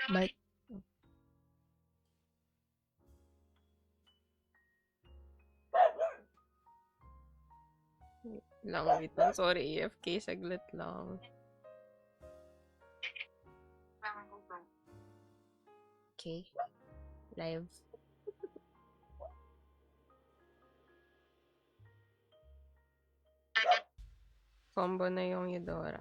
But, wait lang. Sorry, AFK. Saglit lang. Okay. Live. Combo na yung Eudora.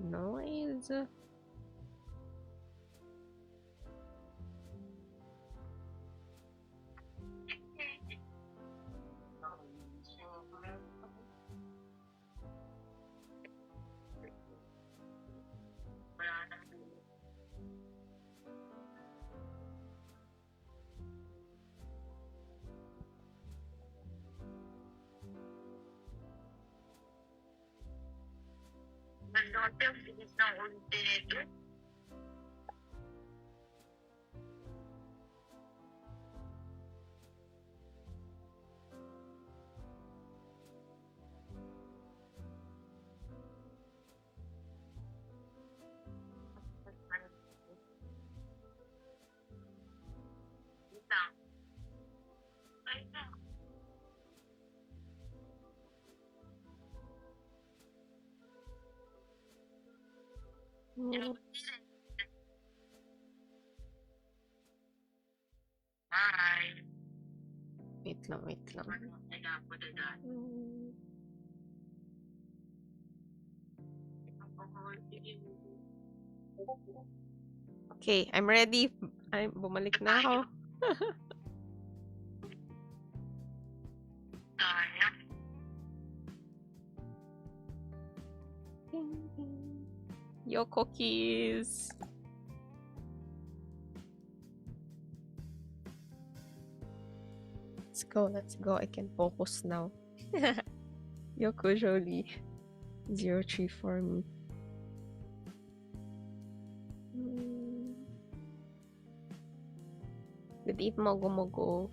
Noise. Wait lang. Okay, I'm ready. Bumalik na ako. Yo, cookies. Let's go. I can focus now. Yoko Jolie. 03 for me. Good eve, Mogo.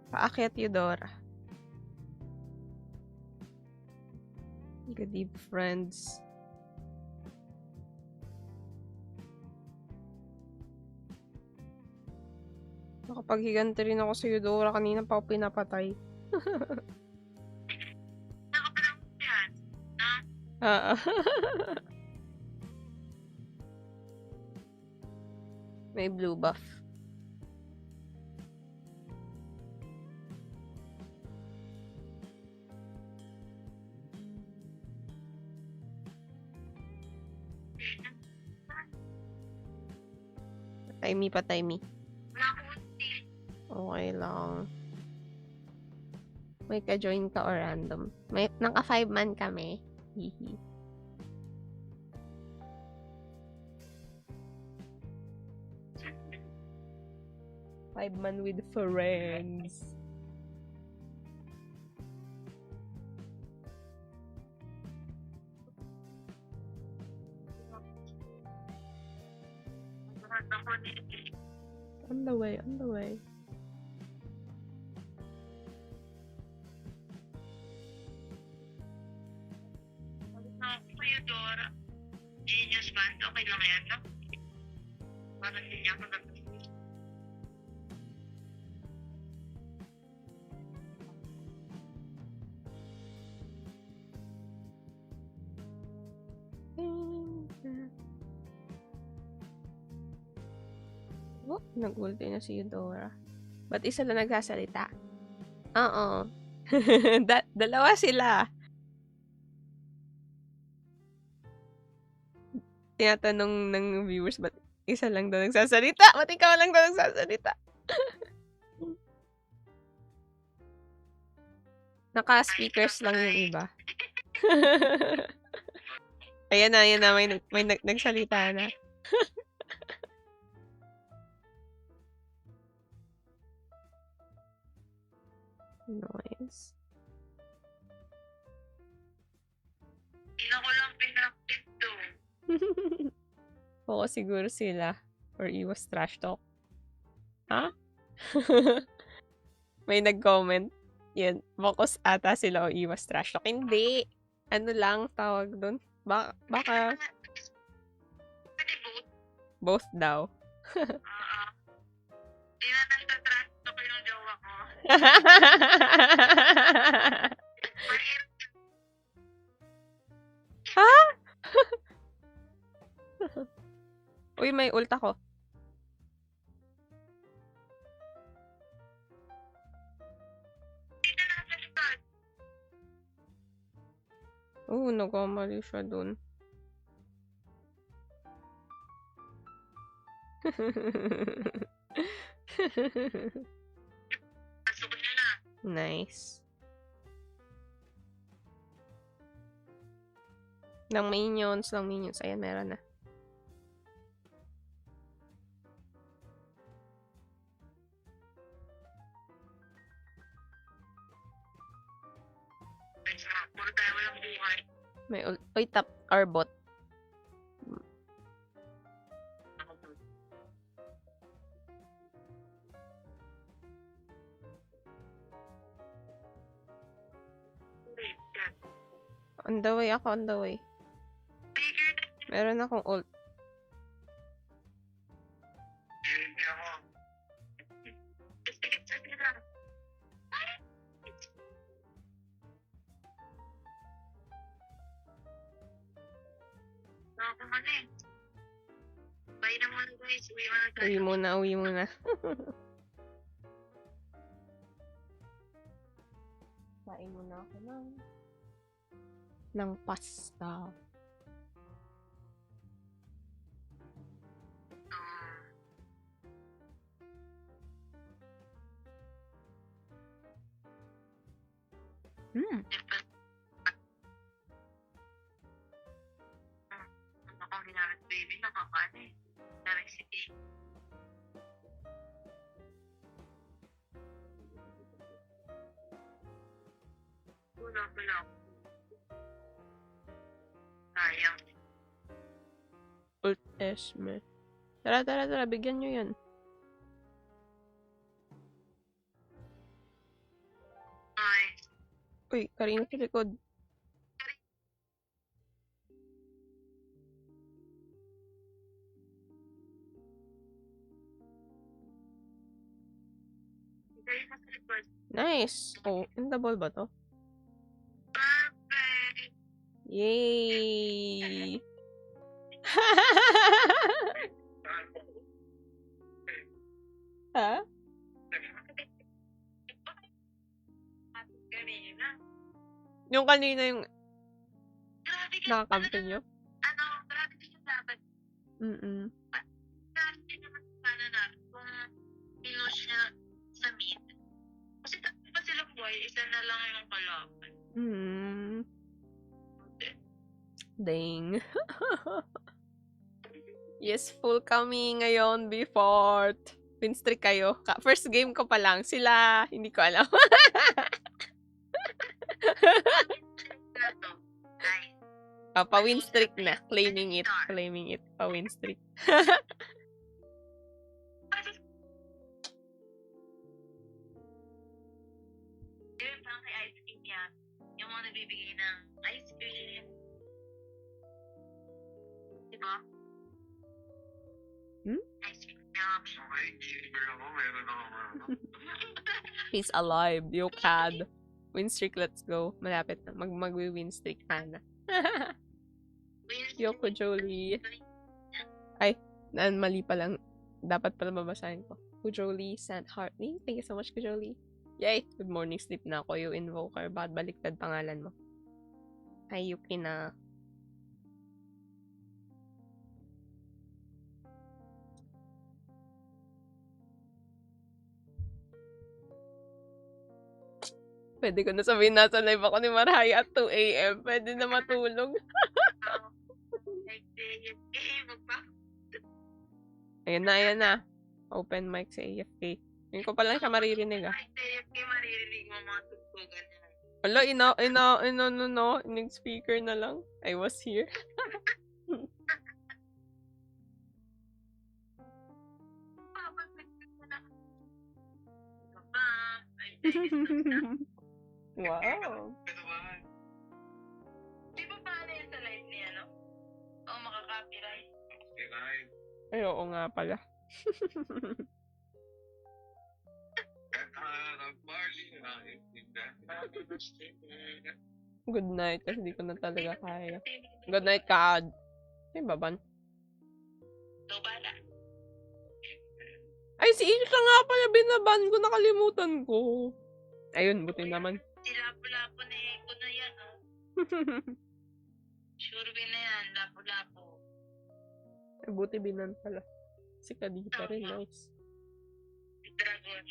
Paakyat Eudora. Good eve, friends. Nakapaghiganti rin ako sa Eudora. Kanina pa ako pinapatay. May blue buff. Patay me. Okay lang. May ka-join ka or random. Naka 5-man kami. Hihi. Five-man with friends. On the way. Genius Band, okay lang yan, no? Parang hindi ako nag- Oh, nag-ulti na si Eudora. Ba't isa lang nagsasalita? Oo. Dalawa sila. Tinatanong ng viewers, ba't isa lang daw nagsasalita? Ba't ikaw lang daw nagsasalita? Naka-speakers lang yung iba. Ayan na, may nagsalita na. Nice. Hindi ko lang pinakit to. Oo, siguro sila. Or iwas trash talk. Ha? May nag-comment. Yan. Focus ata sila o iwas trash talk. Hindi. Ano lang tawag doon? Baka Pwede both. both daw. Di na nagtatrust ko yung jowa ko. Mahirap Ha? Uy, may ult ako. dito na sa likod. Nagkamali siya dun. Pasok niya na. Nice. Lang minions. Ayan, meron na. Puro tayo walang buhay. May ult. Uy, top our bot. On the way ako, on the way. Bigger na. Meron akong ult. Hindi ako. Sige, sige lang. Nakakamali. Bye na muna guys. Uwi mo na tayo. Uwi muna. Kain muna ako ng pasta. Akong ginamit baby, nakakaano eh. Daming city. Wala. Sayang. Ult Esme. Tara, bigyan nyo yan. Nice. Uy, Karina sa likod. Kayo sa likod. Nice! Oh, in the ball ba to? Perfect. Yay! Ha? Kanina. Yung kanina yung Grabe ka. nakakampi nyo? Grabe ka yung dapat. Grabe naman sana na kung pinush niya sa mid. Kasi tatlo pa silang buhay, isa na lang yung kalaban. Dang. Yes, full kami ngayon before. Win streak kayo. First game ko pa lang. Sila, hindi ko alam. Pa-win streak na. Claiming it. Pa-win streak. Yung parang kay ice cream niya, yung mga nagbibigay ng ice cream. ba? Hmm? Ice cream shop. Okay, silver ako. Meron ako. He's alive. Yo, Cad. Win streak, let's go. Malapit na. Mag-win streak ka na. Yoko Jolie. Ay, mali pa lang. Dapat pala babasahin ko. Kujolie Sandhartley. Thank you so much, Kujolie. Yay! Good morning, sleep na ako. You invoker. Bakit baliktad pangalan mo? Hi, Yuki na. Pwede ko na sabihin nasa live ako ni Maraya at 2 a.m. Pwede na matulog. Ayan na. Open mic sa AFK. Ngayon ko pa lang siya maririnig ah. AFK maririnig mo mga tugtugan niya. Wala, nag-speaker na lang. I was here. Wow. Di ba paano yun sa live niya, no? O makaka-copyright? Copyright. Ay, oo nga pala. Good night, kasi di ko na talaga kaya. Good night, Kad. Ay, baban. Tubala. Ay, si Isha nga pala binaban ko. Nakalimutan ko. Ayun, buti naman. Si Lapu-Lapu na ko na yan, no? Sure na yan, Lapu-Lapu. Ay, buti binan pala. Si Kadita rin, nice. Dragon.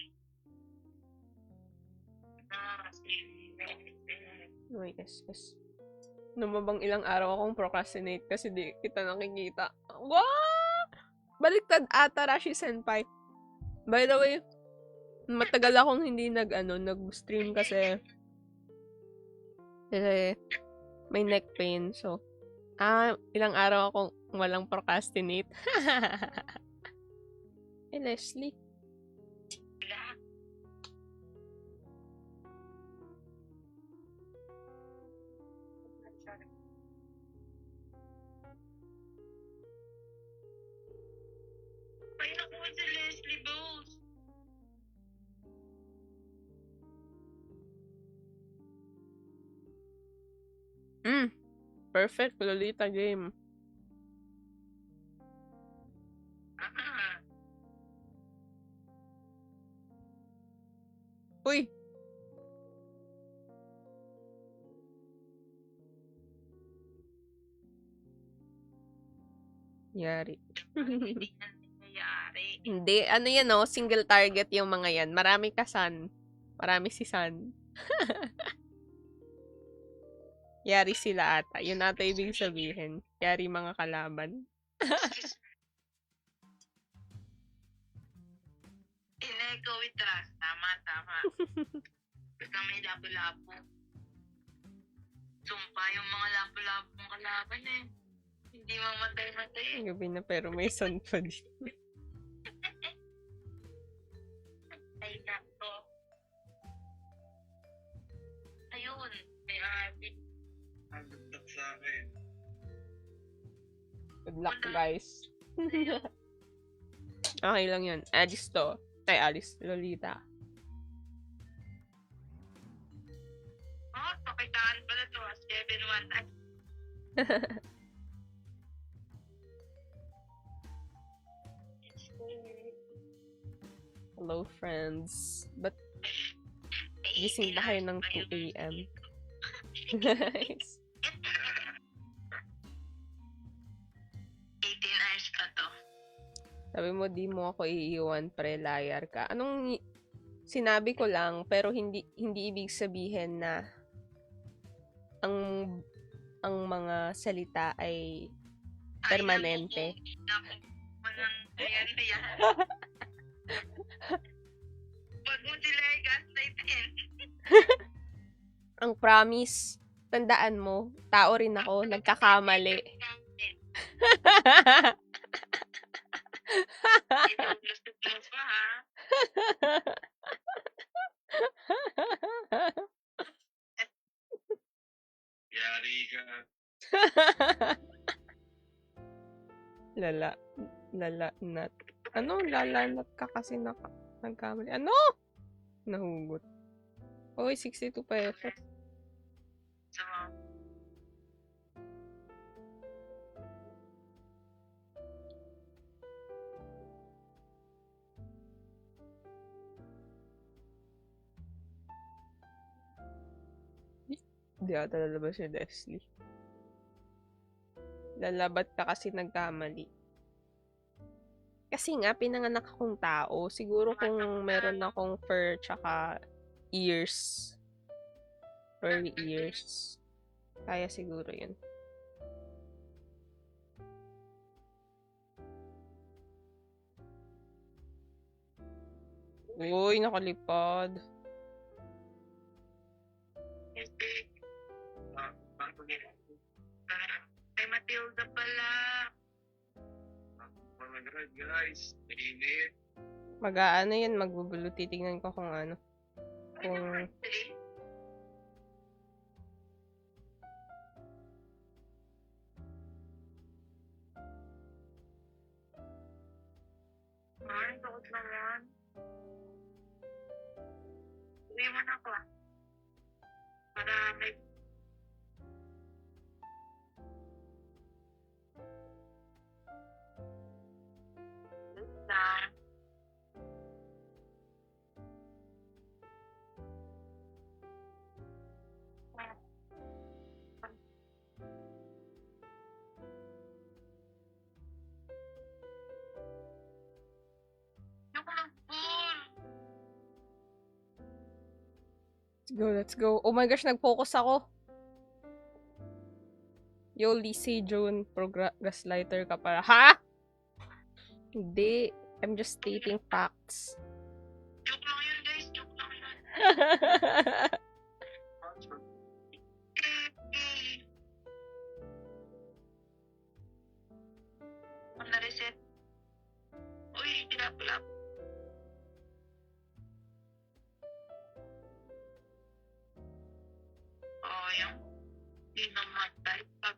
No, yes. Numabang ilang araw akong procrastinate kasi di kita nakikita. What? Baliktad ata, Rashi Senpai. By the way, matagal akong hindi nag-stream kasi may neck pain. So, ilang araw akong walang procrastinate. Leslie. Ay, naku, si Leslie Bowles. Perfect, Lolita game. Uy! Yari. Hindi, ano yan single target yung mga yan. Marami ka San. Marami si San. Yari sila ata. Yun ata ibig sabihin. Yari mga kalaban. Ineko with trust. Tama. Basta may lapu-lapu. Sumpa yung mga lapu-lapong kalaban eh. Hindi mamatay-matay. Gabi na pero may San pa din. Ay, nako. Ayun. May ati. Ang ganda sa akin. Good luck, guys. Okay lang yun. Alice to. Ay, Alice. Lolita. Oh, pakitaan pala to. 7-1. Hello, friends. But, gising ba kayo ng 2 a.m.? Nice. 18 hours pa to. Sabi mo, di mo ako iiwan, pre, liar ka. Anong sinabi ko lang, pero hindi ibig sabihin na ang mga salita ay permanente. Ayan. Wag mo sila i-gaslightin. Ang promise, tandaan mo, tao rin ako, nagkakamali. Inulusot mo pa, ha? Yari ka. Lala. Lalanat. Ano? Lalanat ka kasi nagkamali. Ano? Nahugot. Oy, 62 pesos. So, Hindi ata lalabas si Leslie. Lalabat ka kasi nagkamali. Kasi nga, pinanganak akong tao. Siguro kung meron akong fur tsaka ears. Furry ears. Kaya siguro yun. Uy, nakalipad. Ay, Matilda pala. Guys, init. Mag-aano yan, magbubulo. Titignan ko kung ano. Ay, yung Kung birthday. Ay, takot naman. Uwi mo na ako. Para may lang. Yung mag-pool. let's go. Oh my gosh, nag-focus ako. Yo, Lizzie June, gaslighter ka para. Ha? Hindi. I'm just stating facts. Joke lang yun, guys. Joke lang yun. Ang na-reset. Uy, pinapalap. Oh, yung di naman type up.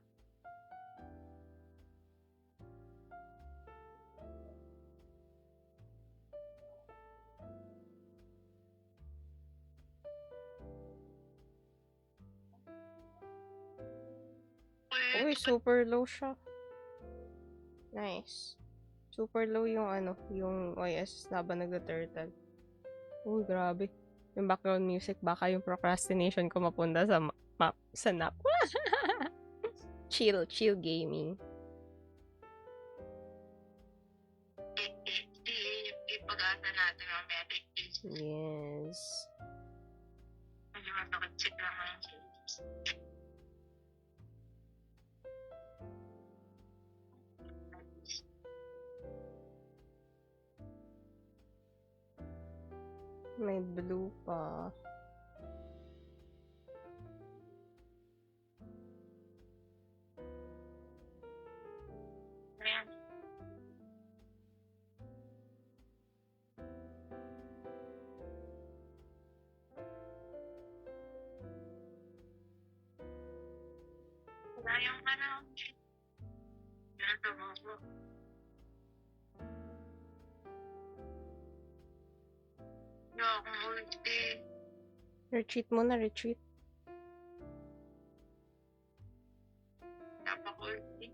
Uy, super low siya. Nice. Super low yung ano, yung OS habang nagda-turtle. Uy, grabe. Yung background music, baka yung procrastination ko mapunta sa map, sa nap. Chill gaming. Ipag-asa natin ang medic is Yes. medyo masakit naman. May blue pa. Ayan. Wala yung ano. Nasa bobo. Yo, akong ulti. Retreat muna, retreat. Napakulti.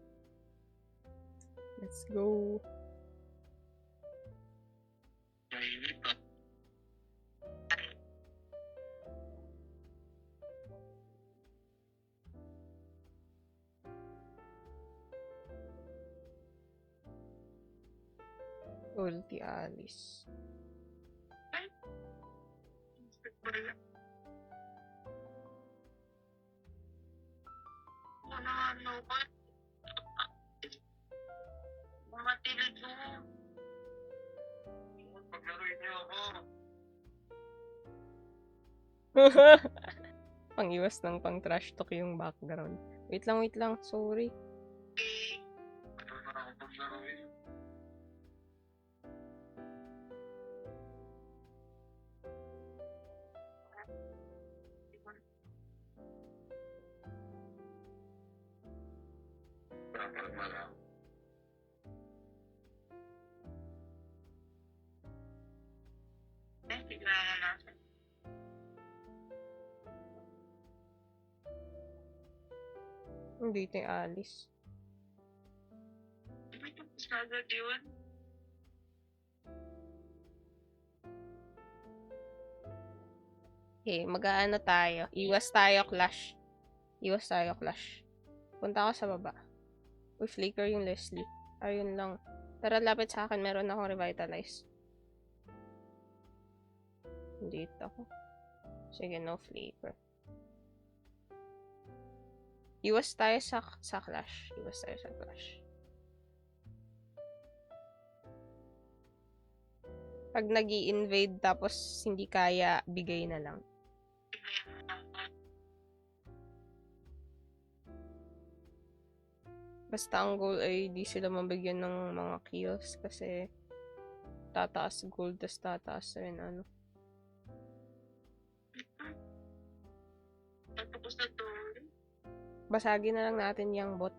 Let's go. Mainit pa. Ulti Alice. Ano ba? Mga tilid mo. Paglaruin niyo ako. Pang-iwas ng pang-trash talk yung background. Wait lang. Sorry. Eh, Ano na ako paglaruin? Para lang. kailangan natin. Hindi tayo alis. Di ba tapos na agad yun? Okay, mag-aano tayo. Iwas tayo, Clash. Iwas tayo, Clash. Punta ako sa baba. Uy, flicker yung Leslie. Ayun lang. Tara, lapit sa akin. Meron akong revitalize. Dito ako. Sige, no flicker. Iwas tayo sa Clash. Iwas tayo sa Clash. Pag nag-i-invade tapos hindi kaya, bigay na lang. Basta ang goal ay di sila mabigyan ng mga kills kasi tataas gold, tas tataas rin ano. Tapos na to. Basagin na lang natin yung bot.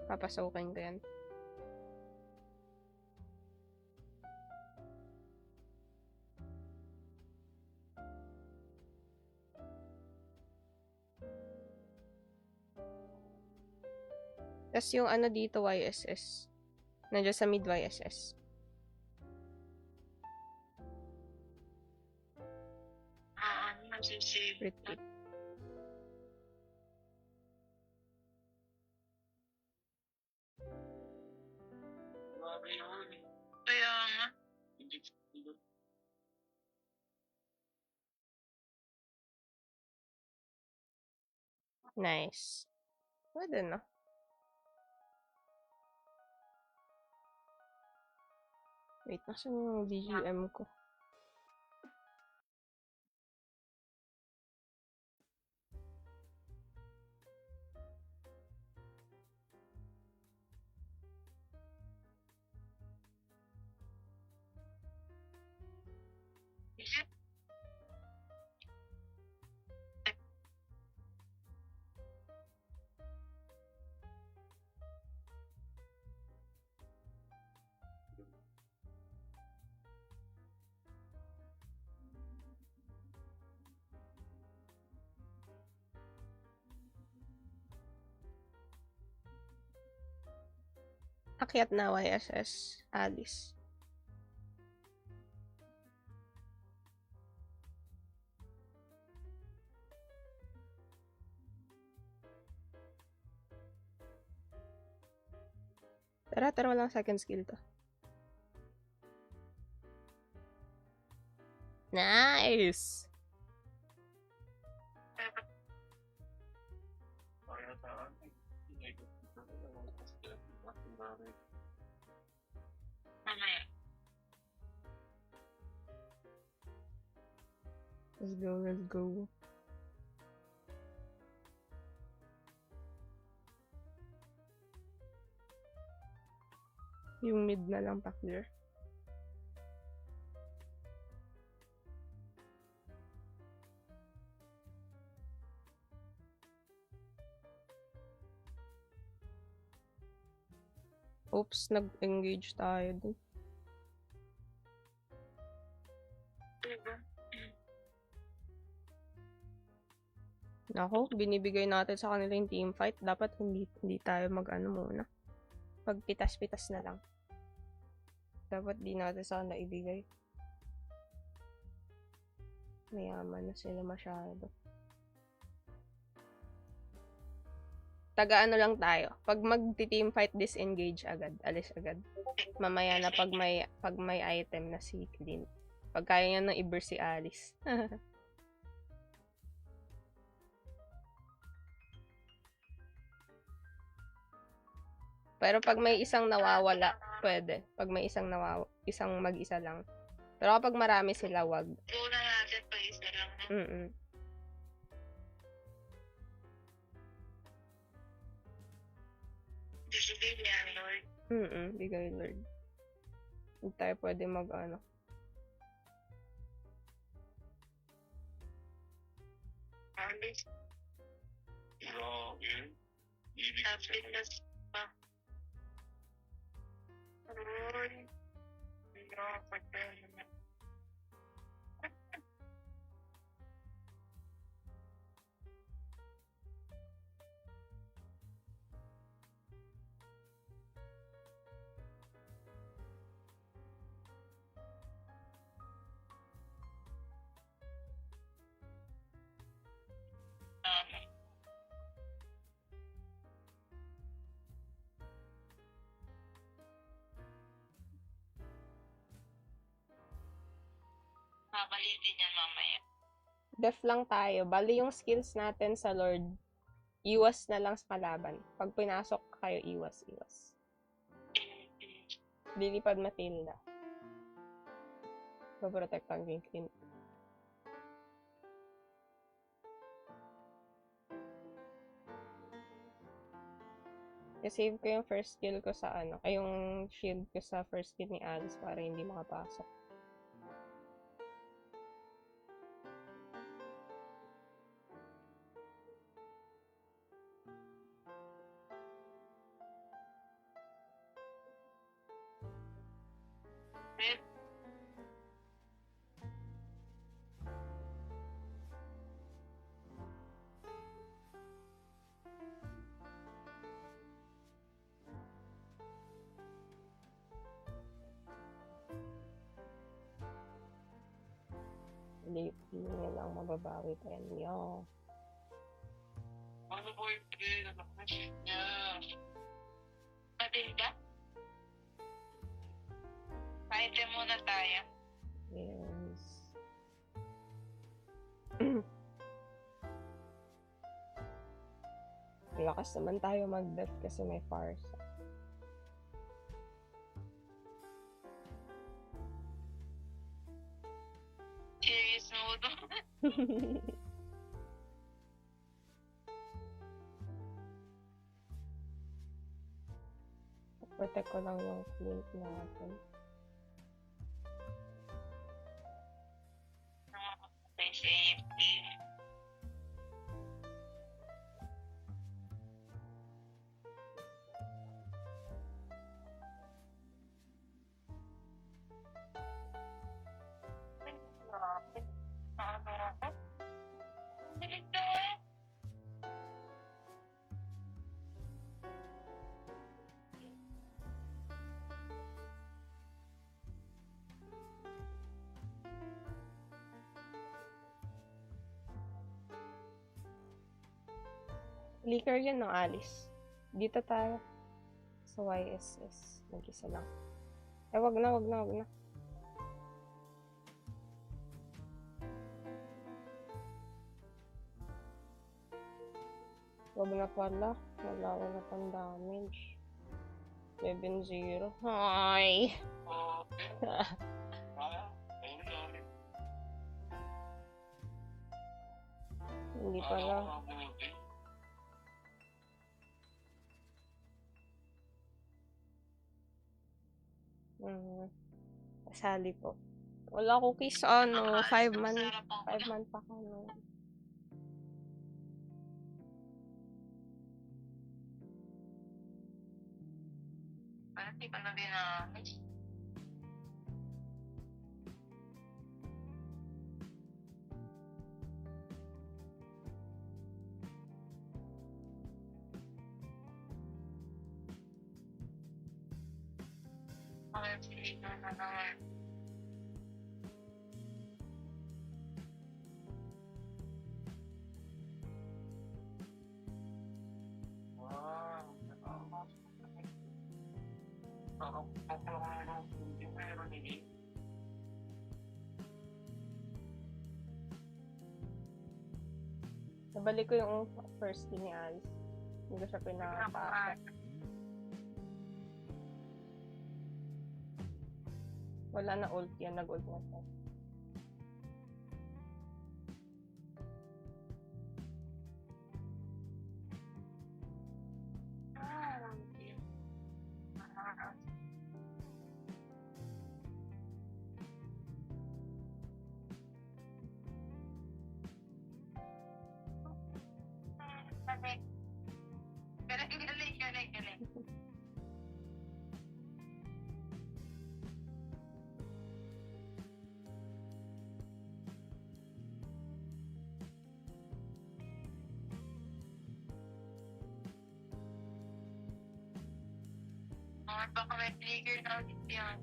Papasukin ko yan. Tas yung ano dito, YSS. Nandiyan sa mid YSS. Masisave. Retreat. Grabe yun. Kaya nga. Hindi. Nice. Pwede na. Wait, nasan yung DGM ko? Akyat na YSS. Alice. Tara, walang second skill to. Nice! Kaya sa akin. Mamaya. Let's go. Yung mid na lang pa-clear. Oops, nag-engage tayo dun. Diba? Nako, binibigay natin sa kanila yung team fight. Dapat hindi tayo mag-ano muna. Pagpitas-pitas na lang. Dapat di natin sa kanila ibigay. Mayaman na sila masyado. Taga-ano lang tayo. Pag magti-team fight, disengage agad. Alis agad. Mamaya na pag may item na si Clint. Pag kaya niya nang i-burst si Alice. Pero pag may isang nawawala, pwede. Pag may isang mag-isa lang. Pero kapag marami sila, wag. Una natin pa isa lang. No? Bigay niya, Lord. Bigay Lord. Hindi tayo pwede mag-ano. Alice. Grabe. Ibig Happiness pa. Lord. Lord, pagkain na. Alitin yan mamaya. Def lang tayo. Bali yung skills natin sa Lord, iwas na lang sa kalaban. Pag pinasok kayo, iwas. Lilipad Matilda. Paprotect ang Green. Save ko yung first skill ko sa yung shield ko sa first skill ni Alice para hindi makapasok. Red. Hindi nyo lang mababawi pa yan. Yo. Ano boyfriend? Ano ka niya? Matilda? Item muna tayo. Yes. Lakas naman tayo mag-death kasi may Farsa. Serious mode. Protect ko lang yung flint natin. Okay, safety. Flicker yan, no, Alice? Dito tayo. Sa YSS. Mag-isa lang. Wag na. Wag na pala. Wala pang damage. 7-0. Hi! Okay. Ayun lang. Hindi pala. Kasali po. Wala cookies, 5 man. 5 man pa ka, no. Parang di pa na dinamage. Okay, sige na naman. Wow. Nakapagpapalang hindi meron eh. Nabalik ko yung first skill ni Alice. Hindi ko siya pinapasa. Wala na ult yan. Nag-ult na siya. Galing. Baka may trigger na ulit yan.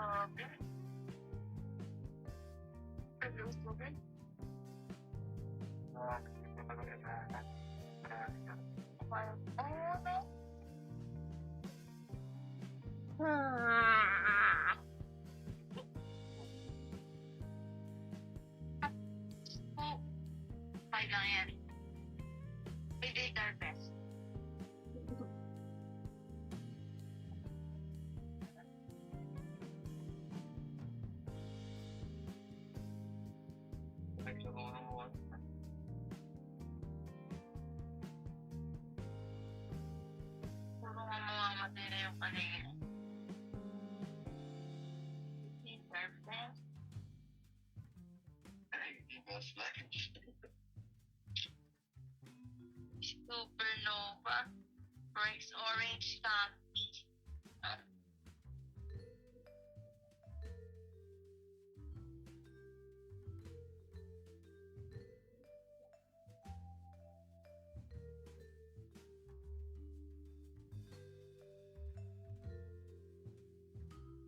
Sabi. Hello, sabi. Ano? Ah. Ay lang yan. We did our best. Puro nga mamamatay na yung kanina. We did our best. Supernova. Bryce Orange Coffee.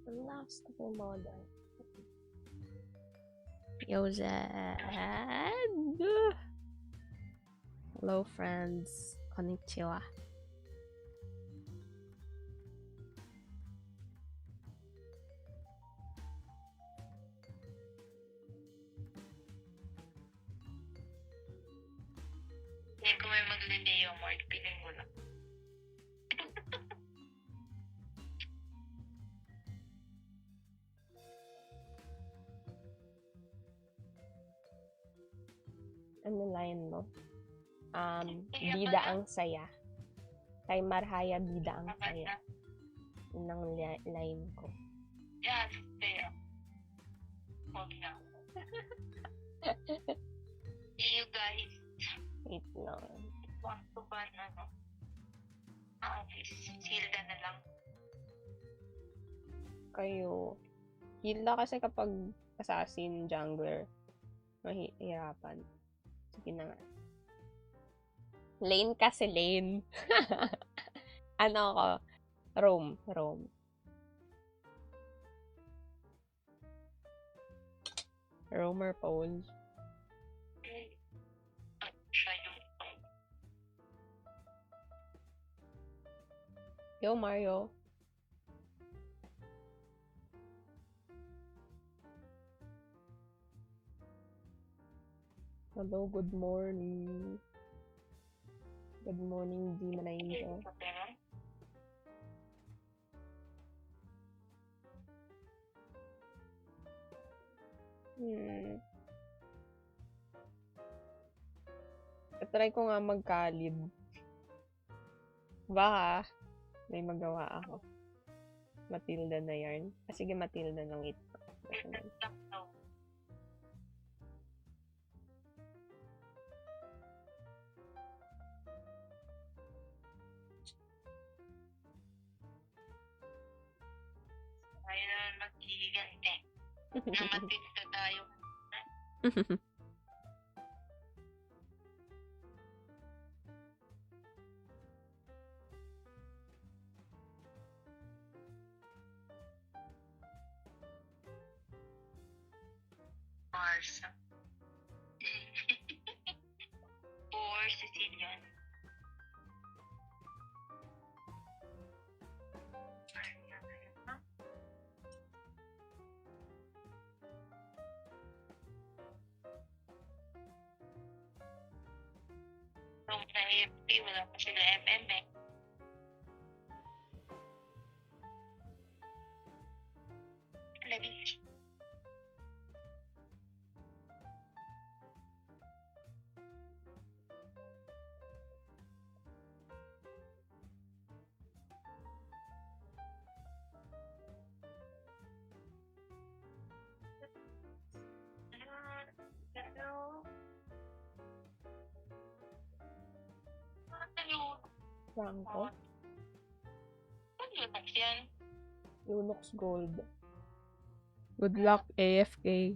Ang last of yung model. Yozad. Hello, friends. Konnichiwa. Hindi ko may magliliyo, Mark. Piling mo lang. Ano line mo? Bida ang saya. Kay Marhaya, bida ang saya. Yun ang line ko. Yan, kaya. Huwag na. See you guys. Wait lang. Want to ban, ano? Hilda na lang. Kayo. Hilda kasi kapag assassin, jungler, mahirapan. Sige na nga. Lane kasi lane. Ano ako? Roam. Roamer pole. Siya yung Yo, Mario. Hello, good morning. Good morning, Demon Angel. Try ko nga magkalib. Baka may magawa ako. Matilda na yarn. Sige, Matilda lang ito. Ayaw naman magigigante. Namatilda tayo. Marsa. Or Sicilian. Nung na-AFP, wala pa sila MMA. Lagi. Franco. Ano yun yan? Unix Gold. Good luck, AFK.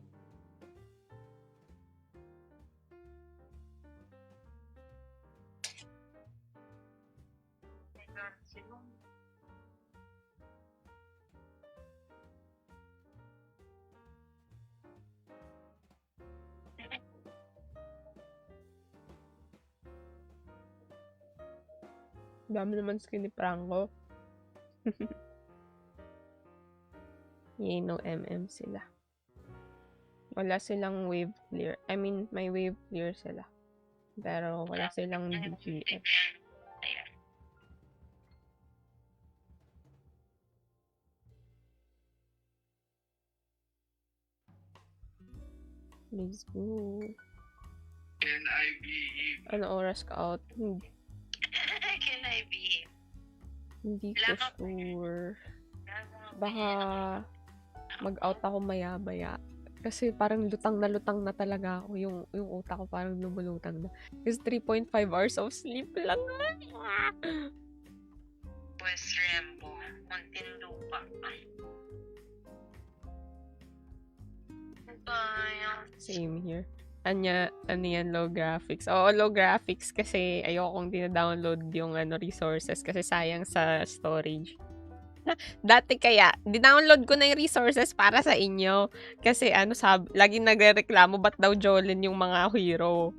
Dami naman skin ni Franco. Yay, no MM sila. Wala silang wave clear. I mean, may wave clear sila. Pero wala silang DPS. Ayan. Let's go. Can I be Ano oras ka out? Can I be? Hindi ko sure. Baka mag-out ako maya-maya. Kasi parang lutang na talaga ako. Yung utak ko parang lumulutang na. Kasi 3.5 hours of sleep lang. Pues Rambo, Muntinlupa. Same here. Ano yan, low graphics. Oo, low graphics kasi ayokong dina-download yung resources kasi sayang sa storage. Dati kaya, dinownload ko na yung resources para sa inyo. Kasi laging nagrereklamo ba't daw Jolin yung mga hero.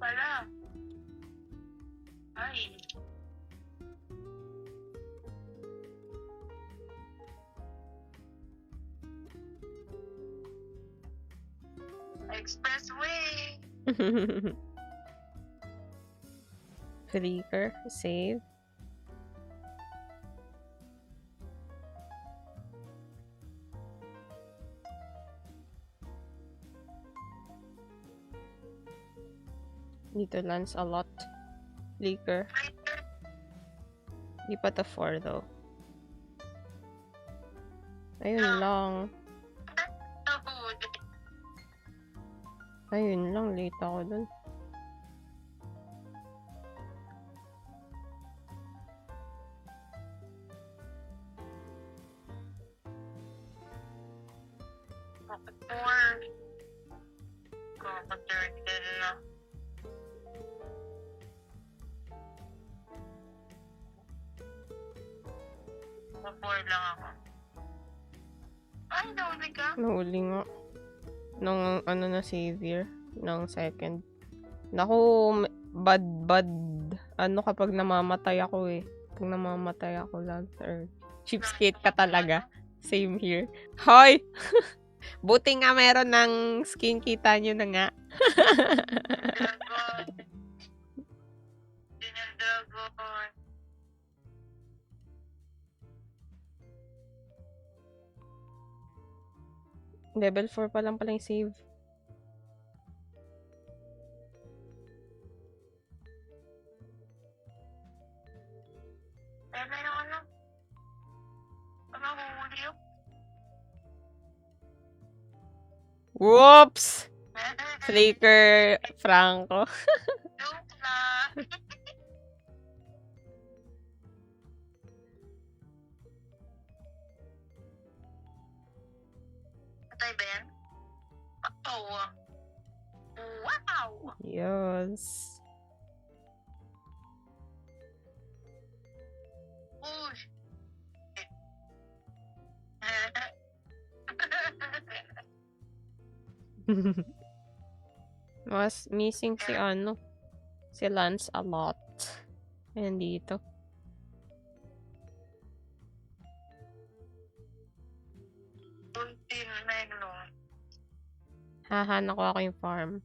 Pala. Ay. Expressway. Flicker, save. Dito lands a lot. Flicker. Di pa to 4 though. Ayun lang. Ayun lang, late ako dun. Lang ako. Ay, nahuli ka? Nahuli nga. Nung na savior. Nung second. Naku, bad. Kapag namamatay ako eh. Pag namamatay ako lang. Cheapskate ka talaga. Same here. Hoy! Buti nga meron ng skin, kita nyo na nga. Dragon. Level 4 pa lang pala yung save. Eh, meron ano? Ano huli yun? Whoops! Flicker Franco. Joke lang. Patay ba yan? Oh. Wow! Yes. Uy! Mas missing si si Lance a lot. Ayan dito. Ultim Melo. Hahanap ko yung farm.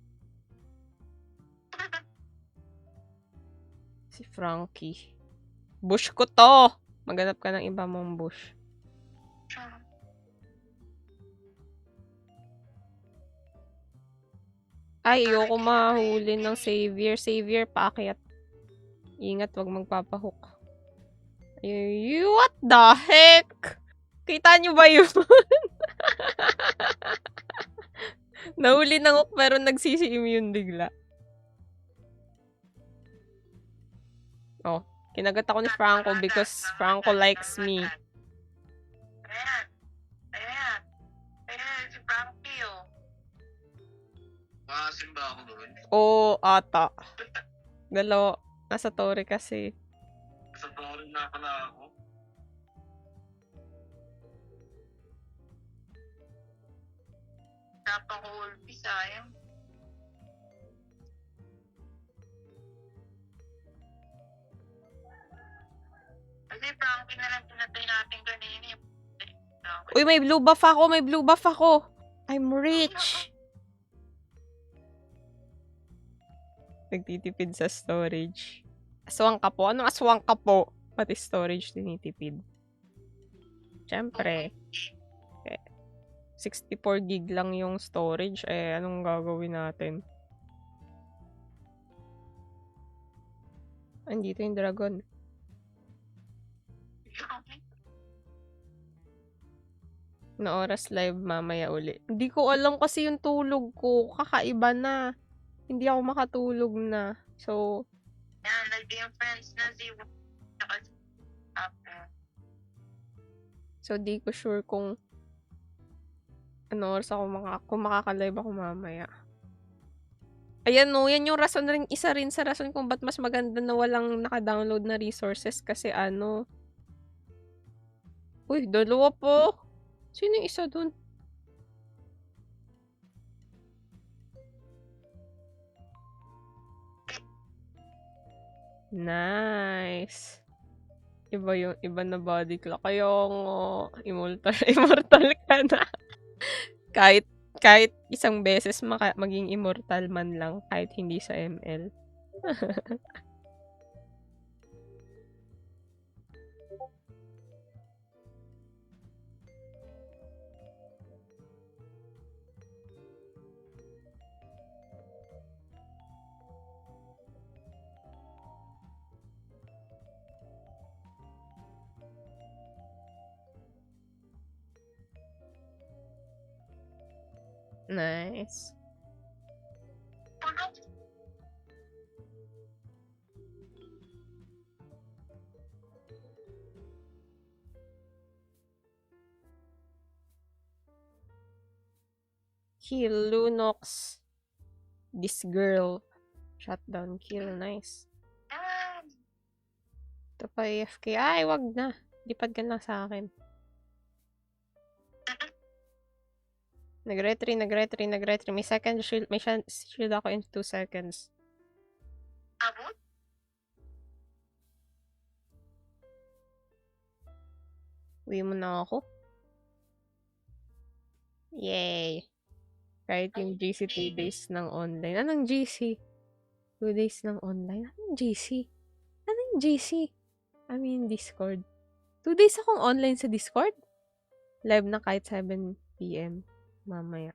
Si Frankie. Bush ko to! Maghanap ka ng iba mong bush. Ay, ayoko mahuli ng savior. Savior, paakyat. Ingat, wag magpapahook. Ay, what the heck? Kita nyo ba yun? Nahuli ng hook pero nagsisi-immune bigla. Oh, kinagat ako ni Franco because Franco likes me. Ayan. Ayan. Ayan, si Frankie, oh. Makasim ba ako doon? Oo, ata. Dalawa. Nasa Torre kasi. Sa Torre na pala ako. Napaka-ulpi, sayang. Kasi Frankie na lang pinatay natin kanina. Uy, may blue buff ako. May blue buff ako. I'm rich. Nagtitipid sa storage. Aswang ka po. Anong aswang ka po? Pati storage tinitipid. Siyempre. 64 gig lang yung storage. Eh, anong gagawin natin? Andito yung dragon. Na oras live mamaya uli. Hindi ko alam kasi yung tulog ko. Kakaiba na. Hindi ako makatulog na. So, Yan, naging friends na si Tsaka si Apple. so di ko sure kung ano oras ako kung makaka-live ako mamaya. Ayan no, yan yung rason rin, isa rin sa rason kung ba't mas maganda na walang naka-download na resources kasi ano. Uy, dalawa po. Sino yung isa dun? Nice. Iba na body clock. Kaya immortal, immortal ka na. kahit isang beses maging immortal man lang kahit hindi sa ML. Nice. Kill Lunox. This girl. Shutdown kill. Nice. Ito pa AFK. Ay, wag na. Lipad ka na sa akin. Nag-retry. May second shield. May shield ako in 2 seconds. Abot? Uwi mo na ako. Yay. Kahit yung GC 2 days ng online. Anong GC? 2 days ng online? Anong GC? Anong GC? I mean, Discord. 2 days akong online sa Discord? Live na kahit 7 PM. Mamaya.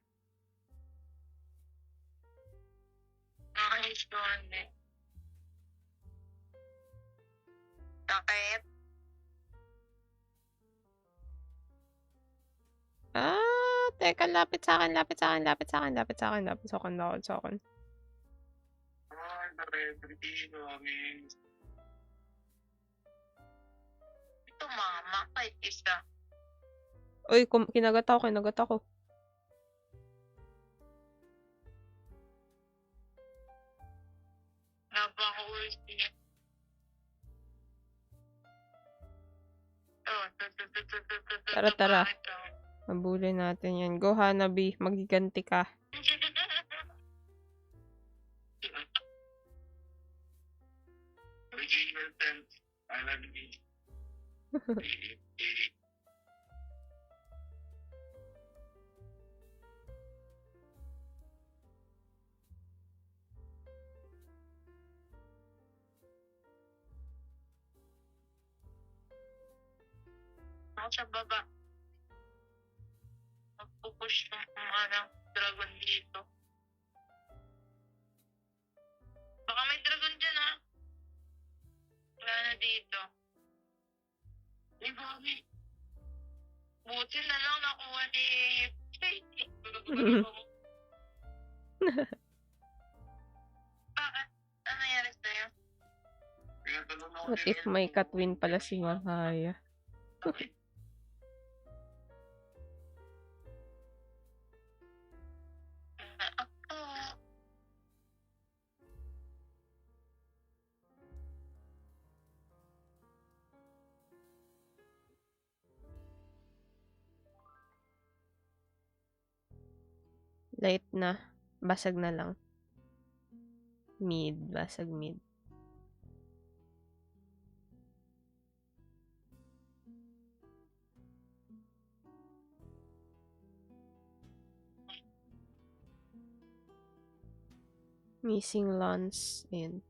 Nakahis doon eh. Sakit. Teka, lapit sa akin. Ay, Pilipino, aming. Ito mama, kahit isa. Uy, kinagat ako. Napaka-ulti. Tara. Mabuli natin yan. Go, Hanabi. Magiganti ka. Original sense. Alam ni. Ako sa baba. Magpupush ng mga dragon dito. Baka may dragon dyan ha. Wala na dito. Ay, babi. Buti na lang nakuha ni Bakit? Ano nangyari sa'yo? What if may Katwin pala si Mahaya? Light na. Basag na lang. Mid. Basag mid. Missing lawns. Ayan.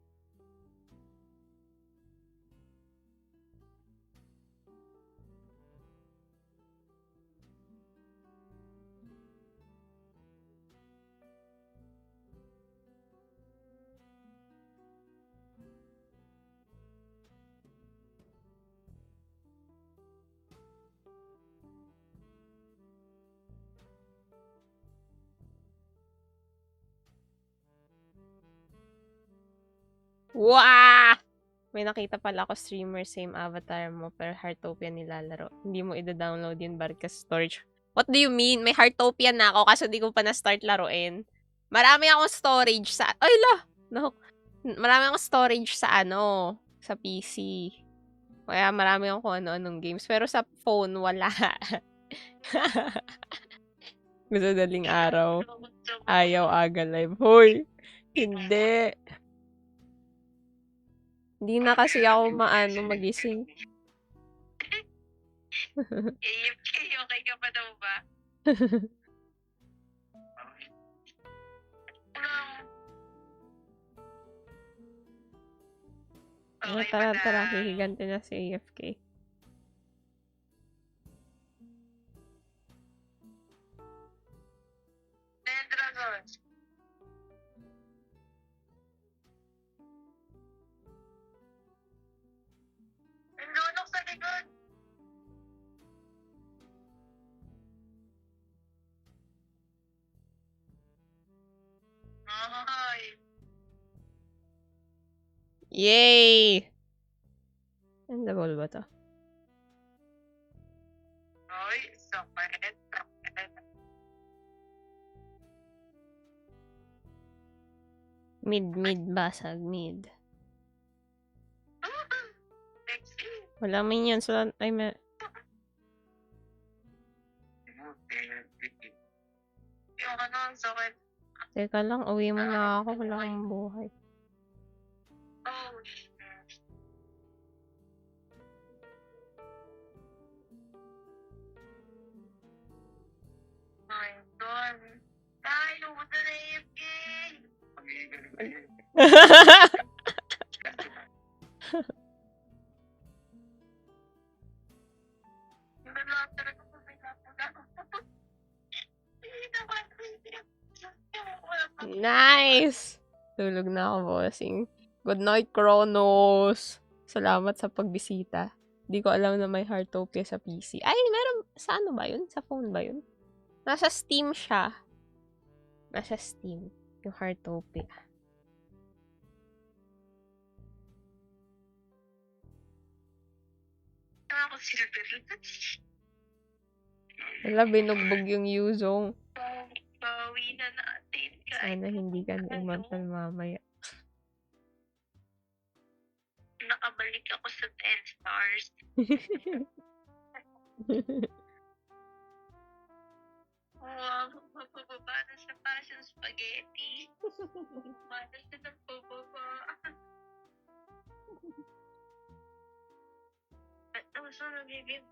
Wow! May nakita pala ako streamer, same avatar mo, pero Heartopia nilalaro. Hindi mo ida-download yun, Barka storage. What do you mean? May Heartopia na ako kaso di ko pa na-start laruin. Marami akong storage sa... Ay, la! No. Marami akong storage sa sa PC. Kaya marami akong kung ano-anong games. Pero sa phone, wala. Gusto daling araw. Ayaw aga live. Hoy! Hindi. Hindi na kasi ako magising. AFK, okay ka pa daw ba? Okay pa Tara, daw. hihiganti na si AFK. Dragon. Ang lunok sa likod. Ay. Yay! Endable ba to? Ay, sakit. Mid, basag, mid. Sexy. Walang minions. Ay, Yung ang sakit. Teka lang, uwi mo na ako. Wala akong buhay. Oh, my God. Ay, lumot na na AFK. Yung lang talaga kung may napula. Hindi naman. Nice! Tulog na ako, bossing. Good night, Kronos! Salamat sa pagbisita. Di ko alam na may Heartopia sa PC. Ay, meron. Sa ano ba yun? Sa phone ba yun? Nasa Steam siya. Nasa Steam. Yung Heartopia. Ako silver. Wala, binugbog yung Yuzong. Bawi na natin. Sana hindi ka na immortal mamaya. Nakabalik ako sa 10 stars. Wow, mabababa na sa passion spaghetti. Paano siya nagbababa? At also, nagiging...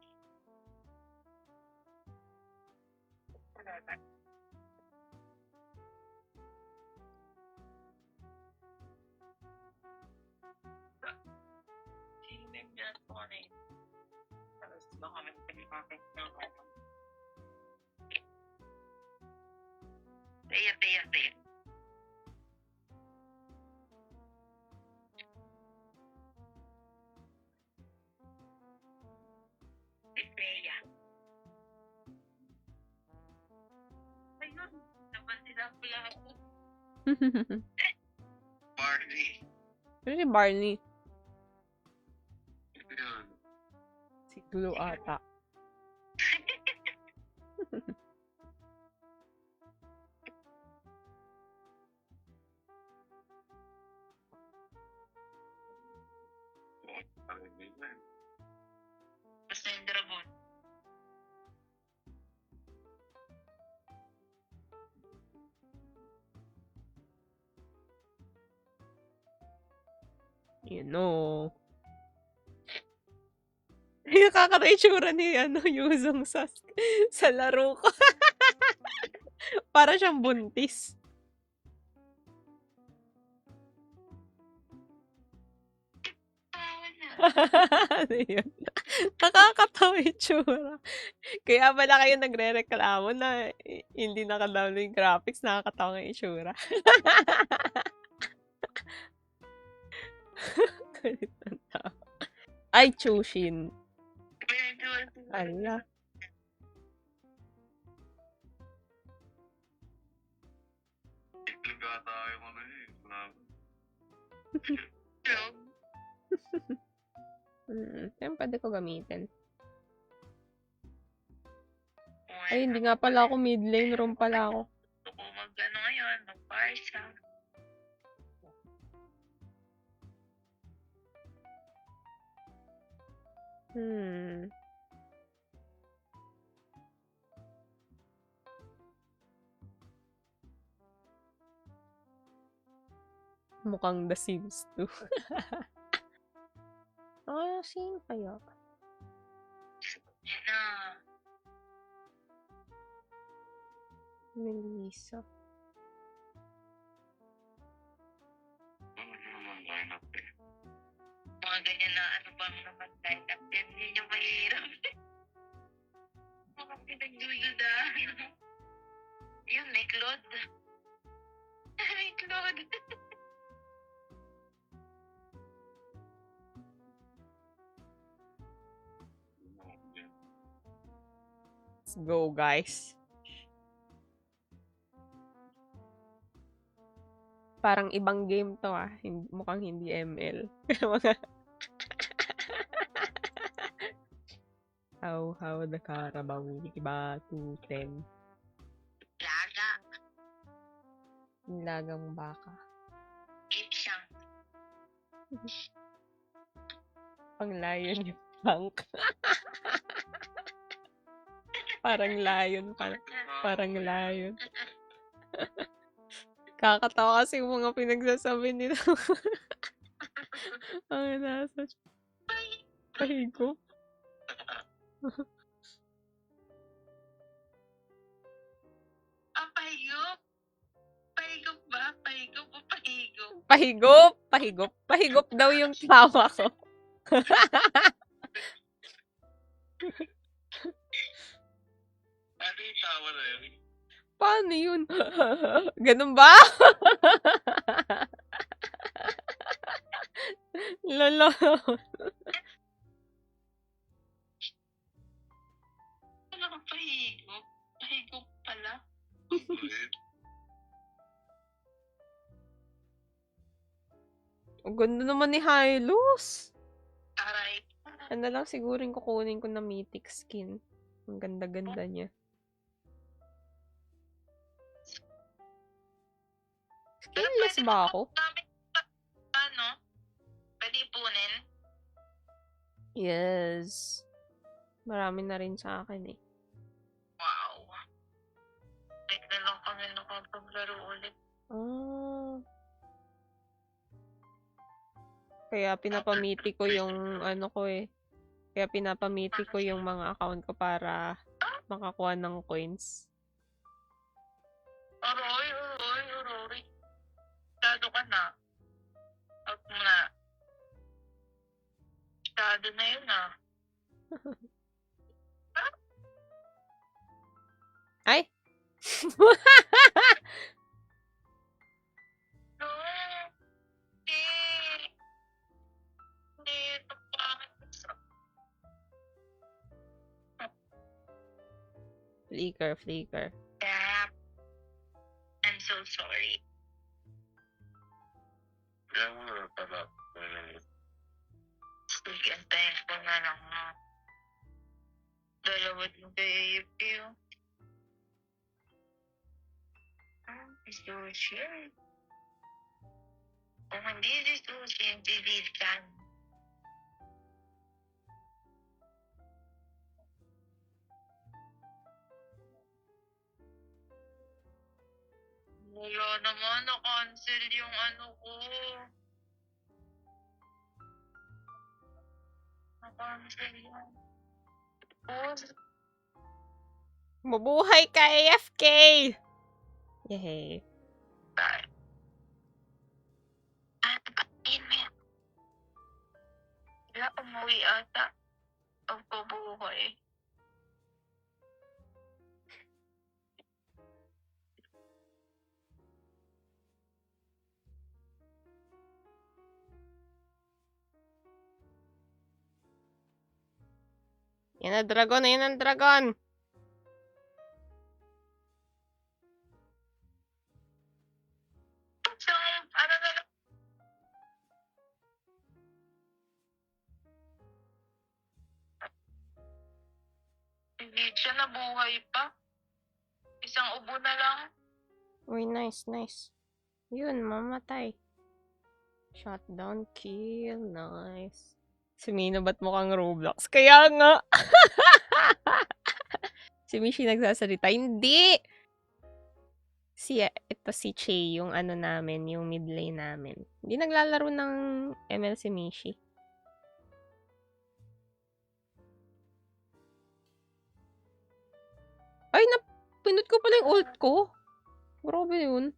Tingnan niya ako na yun. Tapos baka may pinipakit na ako. Teya. Teya. Ayun, naman sila pula ako. Barney. Ano si Barney? Yun. Si Tulo ata. Basta yung dragon. You know. Nakakatawa yung tsura ni Yuzong sa laro ko. Para siyang buntis. Ano yun? Nakakatawa yung tsura. Kaya pala kayo nagre-reklamo na hindi naka-download yung graphics, nakakatawa yung tsura. Kulit ng tao. Ay, Chushin. Ala. Itlog ata yung ano eh. Kaya pwede ko gamitin. Ay, hindi nga pala ako mid lane, roam pala ako. Gusto ko mag-ano ngayon, mag-Barca. Mukhang The Sims 2. Sino kaya? Yan na. Melissa. Ano naman line up eh. Mga ganyan na ano bang naman line up. Yan yun yung mahirap. Mga pinagdududa. Yun, may Claude. May Claude. Let's go, guys. Parang ibang game to mukhang hindi ML. Mga how the Carabao iba 210. Laga. Nilagang baka. Game siyang. Pang lion yung punk. Parang lion. Parang lion. Kakatawa kasi yung mga pinagsasabi nila. Ang nasa pahigop. Pahigop? Pahigop ba? Pahigop o pahigop? Pahigop! Pahigop! Pahigop daw yung tawa ko. Ano yung tawa na yun? Paano yun? Ganun ba? Lolo. Ano ka pahigop? Pahigop pala. Ulit. Ang ganda naman ni Hylos. Aray. Ano lang siguro yung kukunin ko na mythic skin. Ang ganda-ganda niya. Skinless ba ako? Ano? Pwede ipunin? Yes. Marami na rin sa akin eh. Wow. Like na lang kami nakapaglaro ulit. Kaya pinapamiti ko yung ano ko eh. Kaya pinapamiti ko yung mga account ko para makakuha ng coins. Aroy. Masyado ka na. Out mo na. Masyado na yun Ay! No. Hindi. Ito pa. Flicker. Yeah. I'm so sorry. Kaya mo na pala. Sige, antayin ko na lang na. Dalawa din kay AFP yun. Si Sushi. Kung hindi si Sushi, hindi Vilcan. Wala naman, na-cancel yung ano ko. cancel yan. Oh, Mabuhay ka, AFK! Yay. sorry. Batiin mo yan. Wala, umuwi ata. Pagpabuhay. Yan ang dragon, yan ang dragon! So, ano na lang. Hindi siya nabuhay pa. Isang ubo na lang. Uy, nice, nice. Yun, mamatay. Shutdown kill, nice. Si Mina ba't mukhang Roblox? Kaya nga! Si Mishi nagsasalita. Hindi! Ito si Che, yung ano namin, yung mid lane namin. Hindi naglalaro ng ML si Mishi. Ay, pinut ko pala yung ult ko. Grabe yun.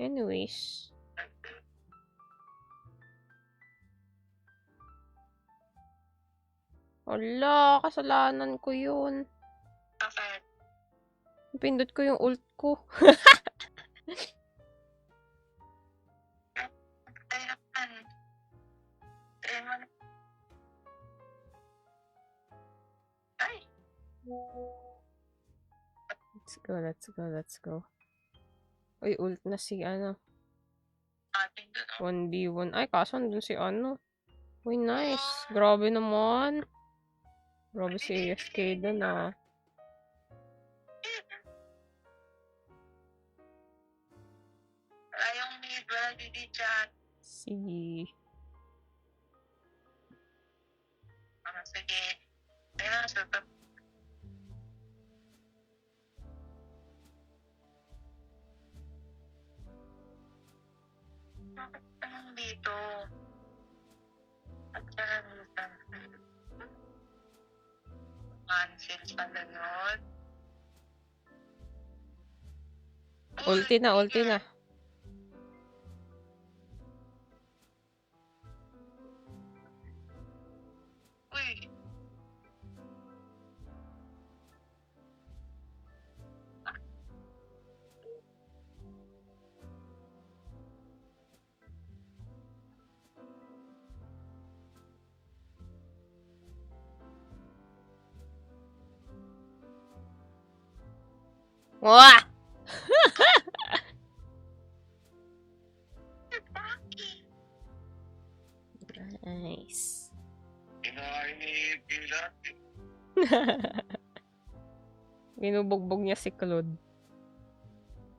Anyways. Wala, kasalanan ko yun. Okay. Pindot ko yung ult ko. Ayan. Ayan. Ay. Let's go, let's go, let's go. Uy, ult na si ano. Ating doon. 1v1. Ay, kaso andun si ano. Uy, nice. Grabe naman. Grabe si AFK dun ah. Wala yung need. Wala didi-chat. Sige. Sige. Ayan, super. Bakit anong dito? At karamitan. Cancel pala yun. Ulti na, ulti na. Uy. Wah! Nice. Kinain ni Pilat. Binubugbog niya si Claude.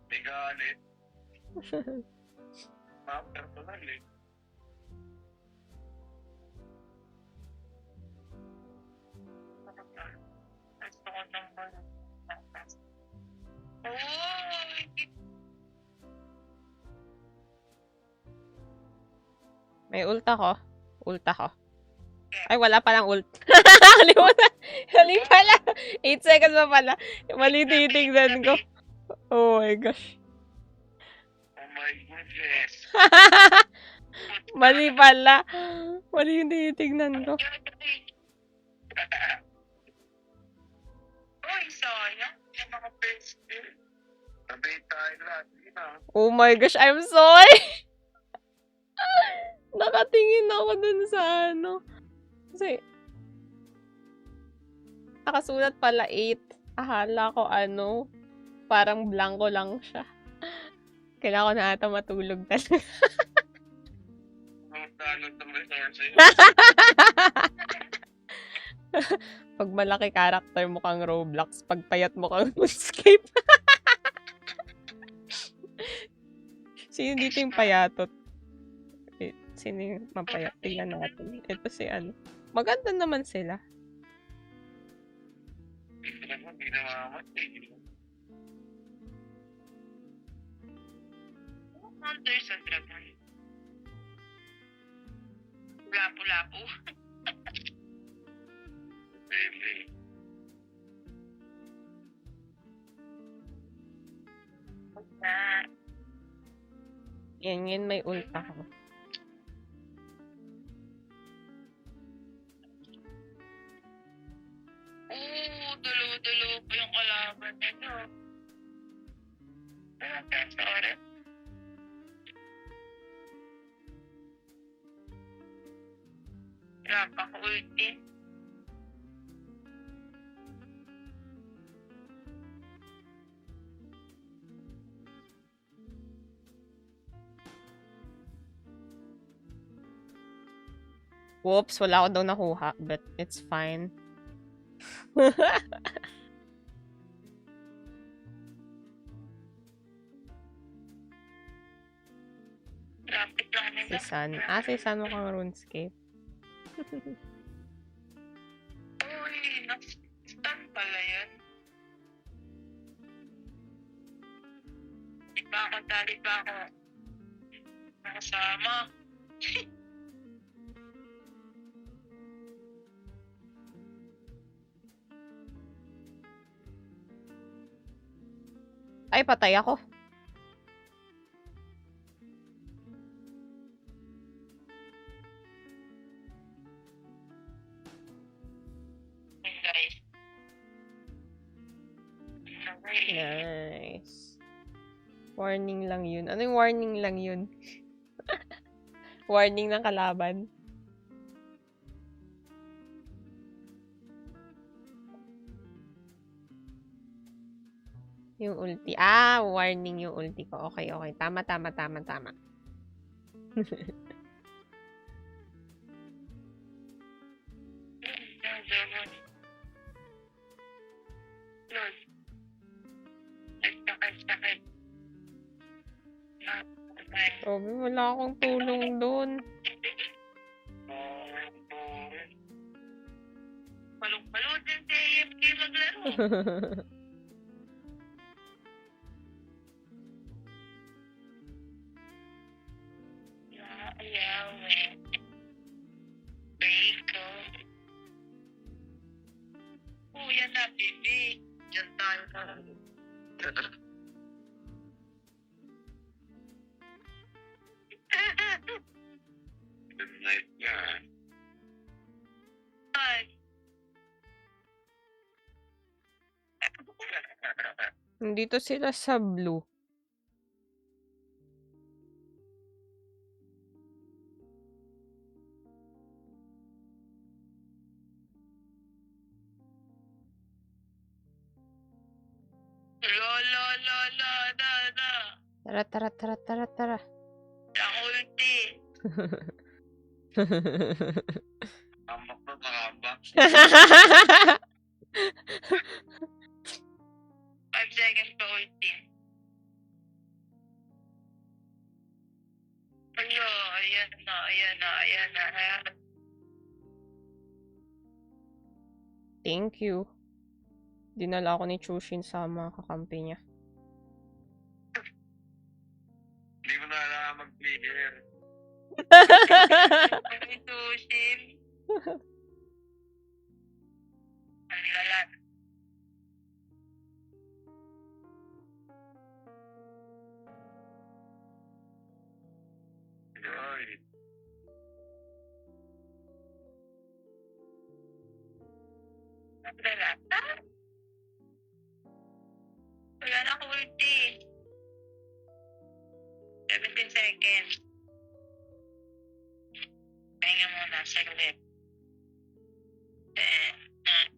May galit. Personal eh. Gusto ko ng Uy! May ult ako. Ult ako. Ay, wala palang ult. Kalimutan. Mali pala. 8 seconds pa pala. Mali titignan ko. Oh my gosh. Oh my goodness. Mali pala. Mali yung tinitignan ko. Uy, sayang. Yung mga first bill. Sabay tayo lahat. Yun ah. Oh my gosh, I'm sorry. Nakatingin ako dun sa ano. Kasi, nakasulat pala 8. Akala ko ano, parang blanco lang siya. Kailangan ko na ata matulog talaga. Ang talon ng resources. Pag malaki character mo kang Roblox, pag payat mo kang RuneScape. Sino dito yung payatot? Sino yung mapayat? Tingnan natin. Ito si ano. Maganda naman sila. Hindi naman, hindi namamatay. Hunter sa dragon. Lapu-lapu. Baby. Na. Yan, may ulta ko. Dulo-dulo pa yung kalaban nito. Sorry. Napaka-ulti. Whoops, wala ako daw nakuha, but it's fine. Rapid lang nila. Si San. Si San mukhang RuneScape. Uy, na-stun pala yan. Di ba ako, dali ba ako? Nakasama. Ay, patay ako. Guys. Okay. Nice. Warning lang yun. Ano yung warning lang yun? Warning ng kalaban. Yung ulti. Warning yung ulti ko. Okay. Tama. Sakit. Sabi, wala akong tulong doon. Balong-balong din si AFK maglaro. Ayaw eh. Bako. Yan na, baby. Diyan tayo ka. Good night yan. Ay. Nandito sila sa blue. La. Tara. Ang ulti. Ambak na nakambak. 5 seconds pa ulti. Ayan na. Thank you. Dinala ako ni Chushin sa mga kakampi niya. Hindi mo na alam mag-clear. Tusin. Ang lalat. Yoy. Ang lalat. Wala na ako ulti. 17 seconds. Pahinga muna, saglit. 10, 9.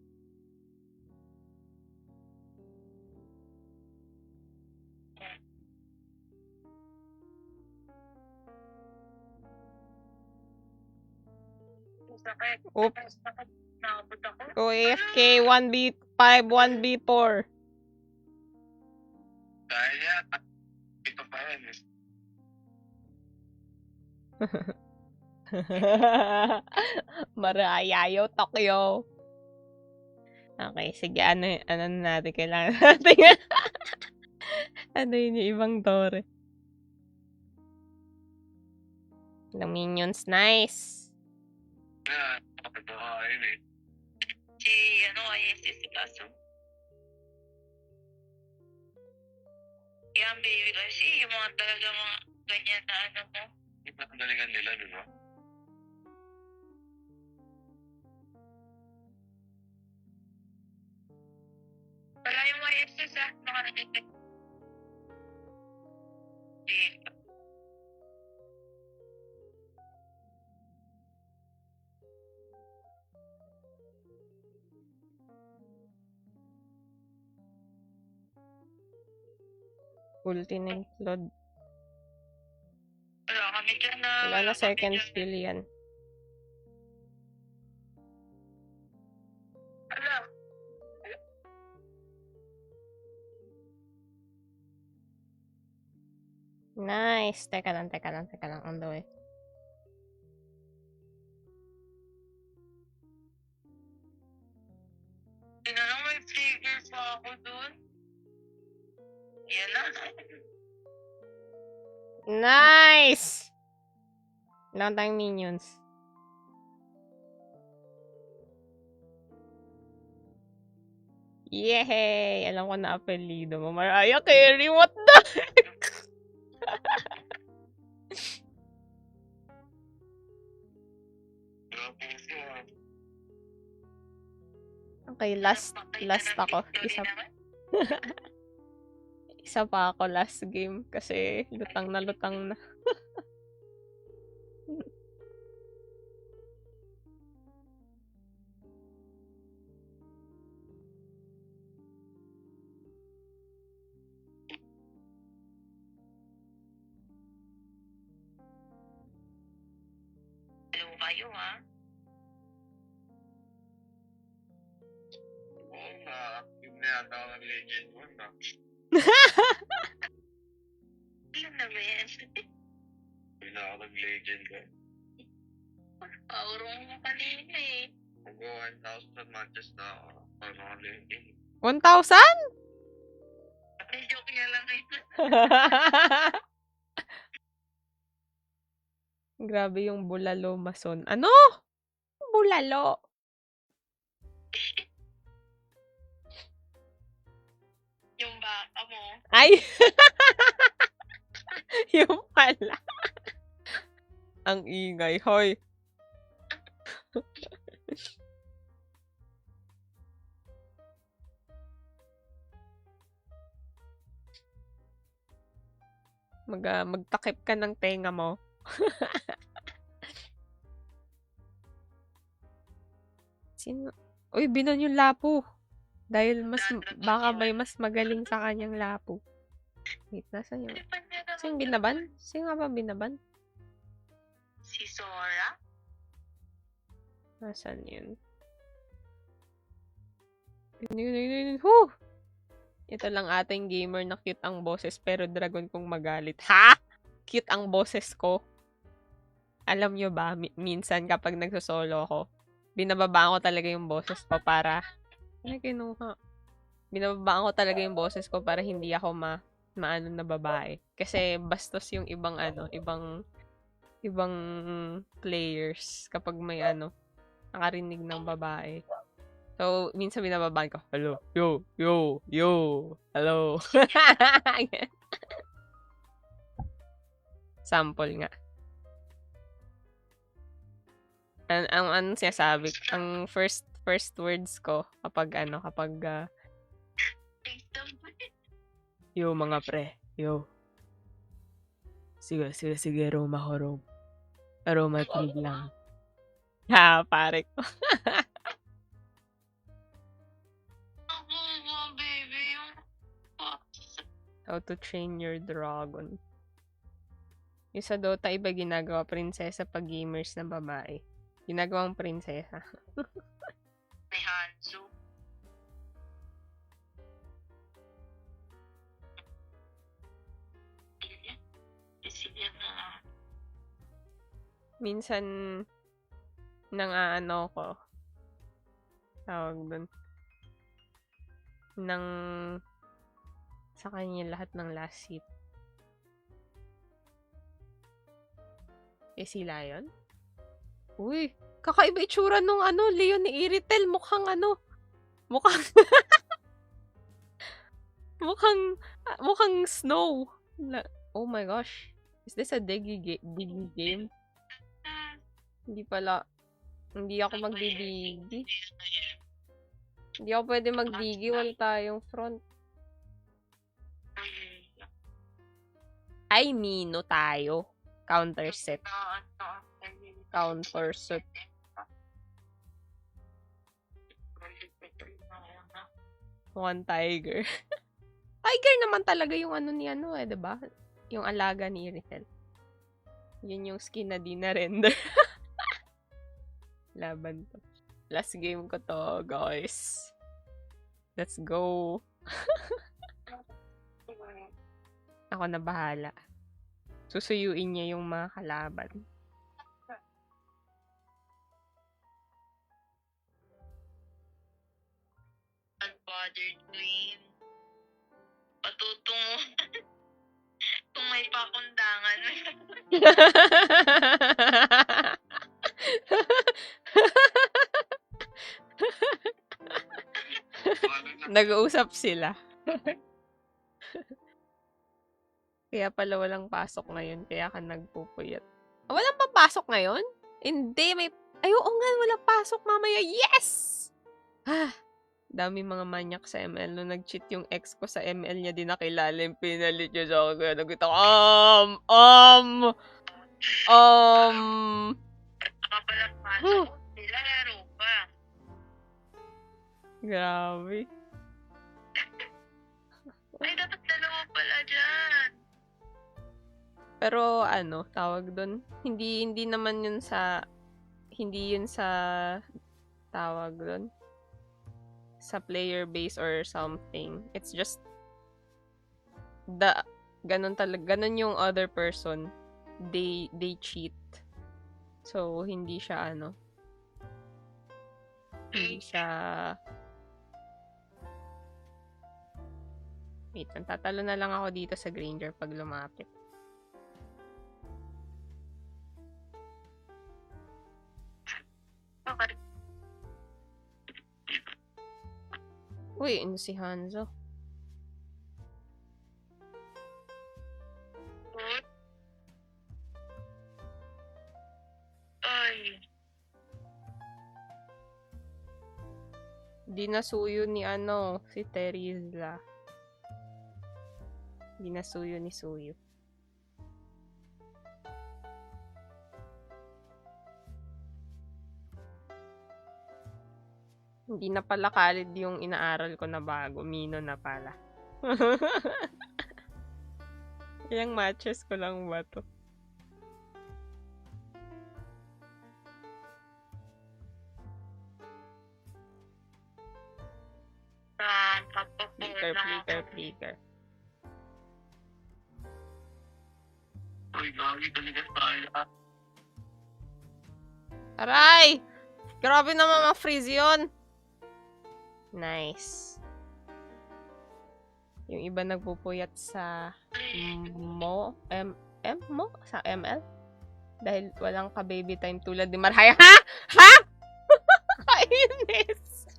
Sakit. Oops. Sakit. Nakabot ako. AFK 1v5, 1v4. Kaya, ito pa yan. Marayayo, Tokyo. Okay, sige. Ano natin? Kailangan natin. Ano yun yung ibang tore? The minions, nice. Kaya, kapitbahay eh. Si, si Kaso. Yan, baby, kasi yung mga talaga mga ganyan na ano mo. Ipatandaligan nila, di ba? Wala yung YSS mga nagiging. Ultimate load. Wala kami dyan na. Wala na kami second dyan. skill yan. Wala. Nice. Teka lang. On the way. Tinanong may figure pa ako dun. Yan na. Nice! Ilang tayong minions? Yehey! Alam ko na apelido mo. Mariah Carey, what the heck? Grabe siya. Okay, last ako. Isa pa ako last game kasi lutang na. Hello kayo, ha? Oo nga, active na yata ako ng Legend 1 ah. Ilan na ba yan? Hindi na ako nag-Legend eh. Paurong mo kanina eh. Mag-1,000 matches na ako. Para mga Legend. 1,000? May joke niya lang eh. Grabe yung bulalo mason. Ano? Bulalo? Yung baka mo. Ay! Yung pala. Ang ingay, hoy. Magtakip ka ng tenga mo. Sino? Uy, binon yung lapo. Dahil baka may mas magaling sa kanyang lapo. Wait, nasan yun? Sino binaban? Sino nga ba binaban? Si Sora? Nasaan yun? Yun. Whew! Ito lang ating gamer na cute ang boses pero dragon kong magalit. Ha? Cute ang boses ko. Alam nyo ba, minsan kapag nagsosolo ko, binababaan ko talaga yung boses ko para... Ay, kinuha. Binababaan ko talaga yung boses ko para hindi ako maano na babae. Kasi bastos yung ibang ibang players kapag may nakarinig ng babae. So, minsan binababaan ko, hello, yo, hello. Sample nga. Ang sinasabi, ang first words ko kapag yo mga pre, yo. Sige, Roma Horom. Aroma trig lang. Ha, pare ko. Baby, yung... How to train your dragon. Yung sa Dota, iba ginagawa prinsesa pag gamers na babae. Ginagawang prinsesa. May Hanzo. Sige na. Minsan, ko. Tawag dun. Sa kanya lahat ng last hit. Si Lion? Uy! Kakaiba itsura nung Leon ni Iritel. Mukhang mukhang, mukhang snow. Oh my gosh. Is this a diggy game? Hindi pala. Hindi ako magdidigi. Hindi ako pwede magdigi. Wala tayong front. Ay, Nino tayo. Counter set. Counter set. One tiger. Tiger naman talaga yung ni diba? Yung alaga ni Iritel. Yun yung skin na di na-render. Laban to. Last game ko to, guys. Let's go. Ako na bahala. Susuyuin niya yung mga kalaban. Unbothered queen. Patutungo. Kung may pakundangan. Nag-uusap sila. Kaya pala walang pasok ngayon, kaya ka nagpupuyat. Walang papasok ngayon? Hindi, may... Ay, oo nga, walang pasok mamaya. Yes! Dami mga manyak sa ML. Nung nag-cheat yung ex ko sa ML niya, di nakilala yung pinalit niya sa akin. Kaya nagkita ko, Nakapalang pasok. Sila laro pa. Grabe. Ay, dapat dalawa pala dyan. Pero tawag doon, hindi naman yun sa tawag doon sa player base or something. It's just ganun yung other person. They cheat. So hindi siya wait, tatalo na lang ako dito sa Granger pag lumapit. Okay. Uy, si Hanzo. Ay. Di nasuyo ni si Terizla. Di nasuyo ni Suyo. Hindi na pala Khalid yung inaaral ko na bago. Mino na pala. Ilang matches ko lang ba to? Flicker. Uy, gagi, taligas tayo. Aray! Grabe naman ma-freeze yun. Nice. Yung iba nagpupuyat sa mo? Sa ML? Dahil walang ka-baby time tulad ni Marhay. Ha? Ha? Kainis!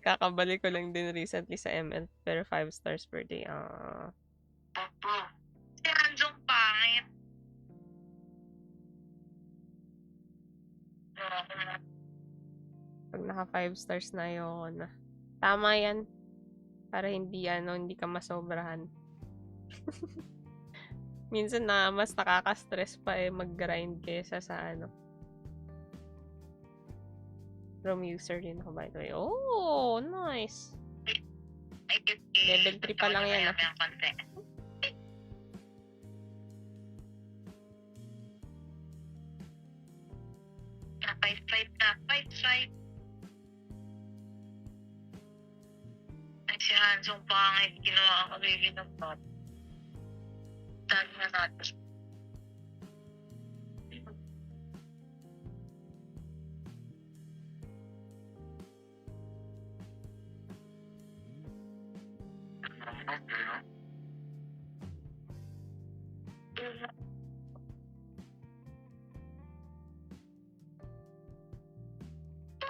Kakabalik ko lang din recently sa ML. Pero 5 stars per day. Papa. Si Hanjong pangit. Pag naka 5 stars na ayoko na. Tama yan. Para hindi ka masobrahan. Minsan mas nakaka-stress pa mag-grind kesa sa Chrome user din ako by the way. Oh, nice. Level 3 pa lang yan. Fight. Ay, si Hanjong pangit. Ginawa ka baby ng pot. Dahil na natin.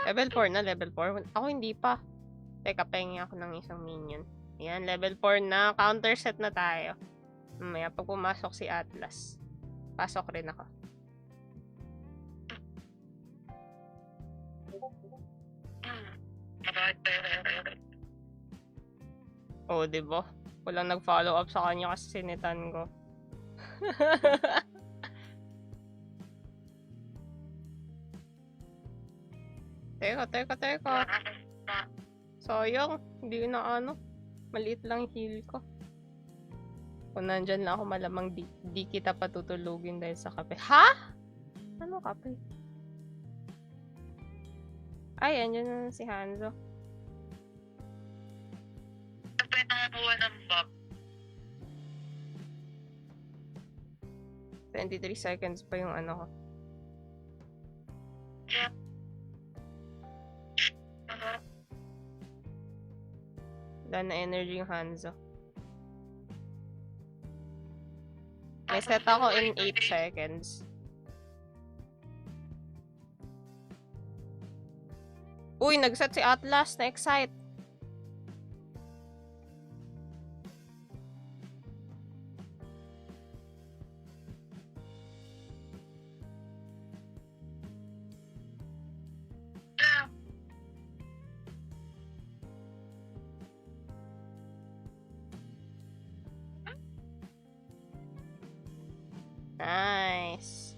Level 4 na, level 4. Ako hindi pa. Teka, pengi ako ng isang minion. Ayan, level 4 na. Counter set na tayo. Mamaya, pag pumasok si Atlas, pasok rin ako. Oh, diba? Walang nag-follow up sa kanya kasi sinitan ko. Teka. Sayang, hindi na ano. Maliit lang yung heal ko. Kung nandyan lang ako, malamang di kita patutulugin dahil sa kape. Ha? Ano kape? Ay, andyan na si Hanzo. Kapag nakakuha ng bob. 23 seconds pa yung ano ko. Wala na energy yung Hanzo. May set ako in 8 seconds. Uy, nag-set si Atlas. Na-excite. Nice.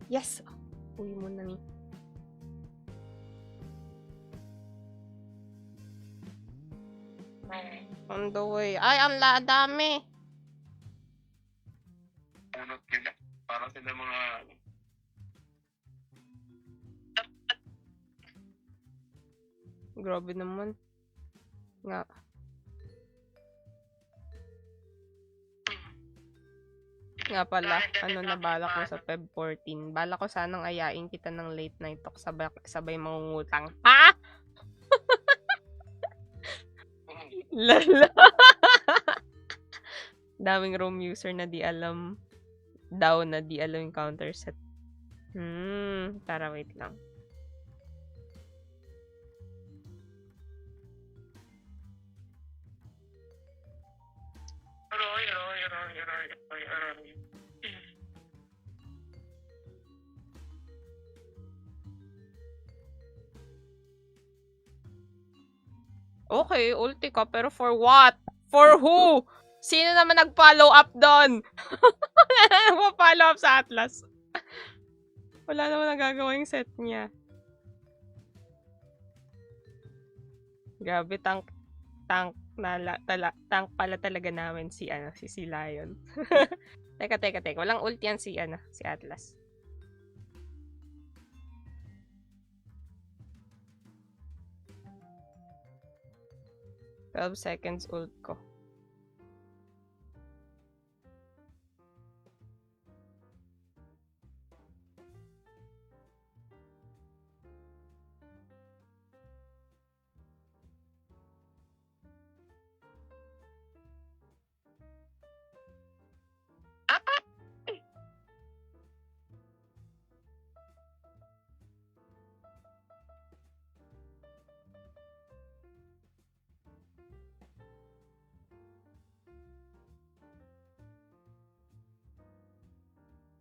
Yes. Uy mo na ni. On the way. Ay, ang dami. Punot nila. Para sila mga... Grabe naman. Nga. Nga pala, ano na bala ko sa Feb 14. Bala ko sanang ayain kita ng late night talk sabay mangungutang. Ha? Lala. Daming roam user na di alam daw na di alam yung counter set. Tara wait lang. Roy. Okay, ulti ka, pero for what? For who? Sino naman nag-follow up doon? Wala na nag-follow up sa Atlas. Wala naman nagagawa yung set niya. Grabe, tank pala talaga namin si Lion. Teka. Walang ult yan si Atlas. 12 seconds ult ko.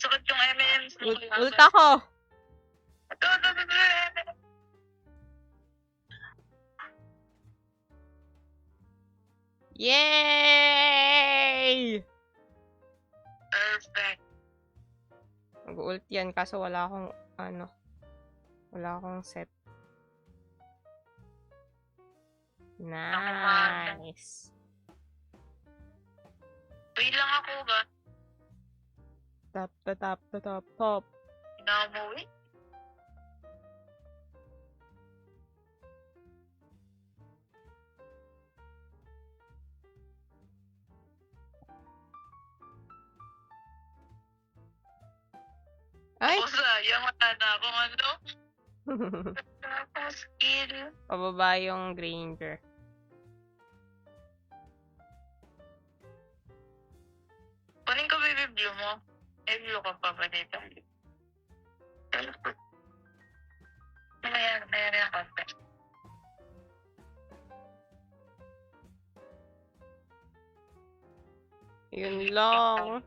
Sakit yung M&M's. Ult ako! Yay! Perfect. Mag-ult yan kaso wala akong set. Nice. Wait lang ako ba? Top. Inamuwi? Ay! O sayang, wala na akong ano. Tapos skill. Pababa yung Granger. Kunin ko baby blue mo. May blue ka pa ba dito? Mayroon yung konti. Yun lang.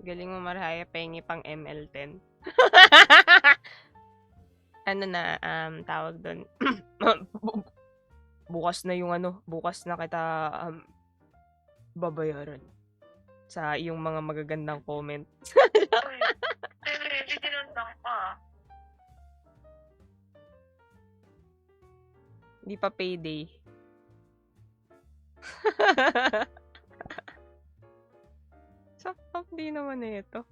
Galing mo, Marhaya, pahingi pang ML10. Ano na, tawag doon. Bukas na yung bukas na kita babayaran sa iyong mga magagandang comment. Uy, hindi tinundang pa. Hindi pa payday. Sakto, di naman ito.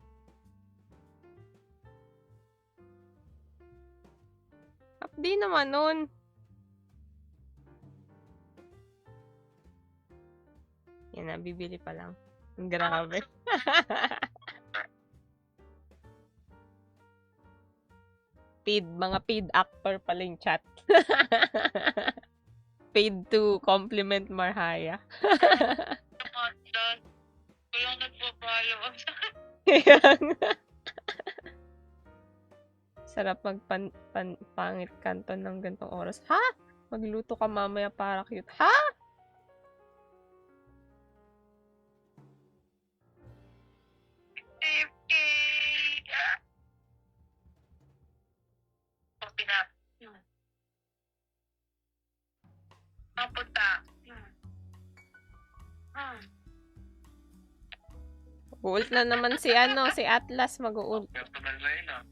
Di naman nun. Yan na, bibili pa lang. Grabe. Mga paid actor pala yung chat. Paid to compliment Marhaya. Walang nagpapalo. Sarap magpangit kanton ng gantong oras. Ha? Magluto ka mamaya para cute. Ha? Mapunta. Ult na naman si Atlas mag-ult. Personal na yun, ah.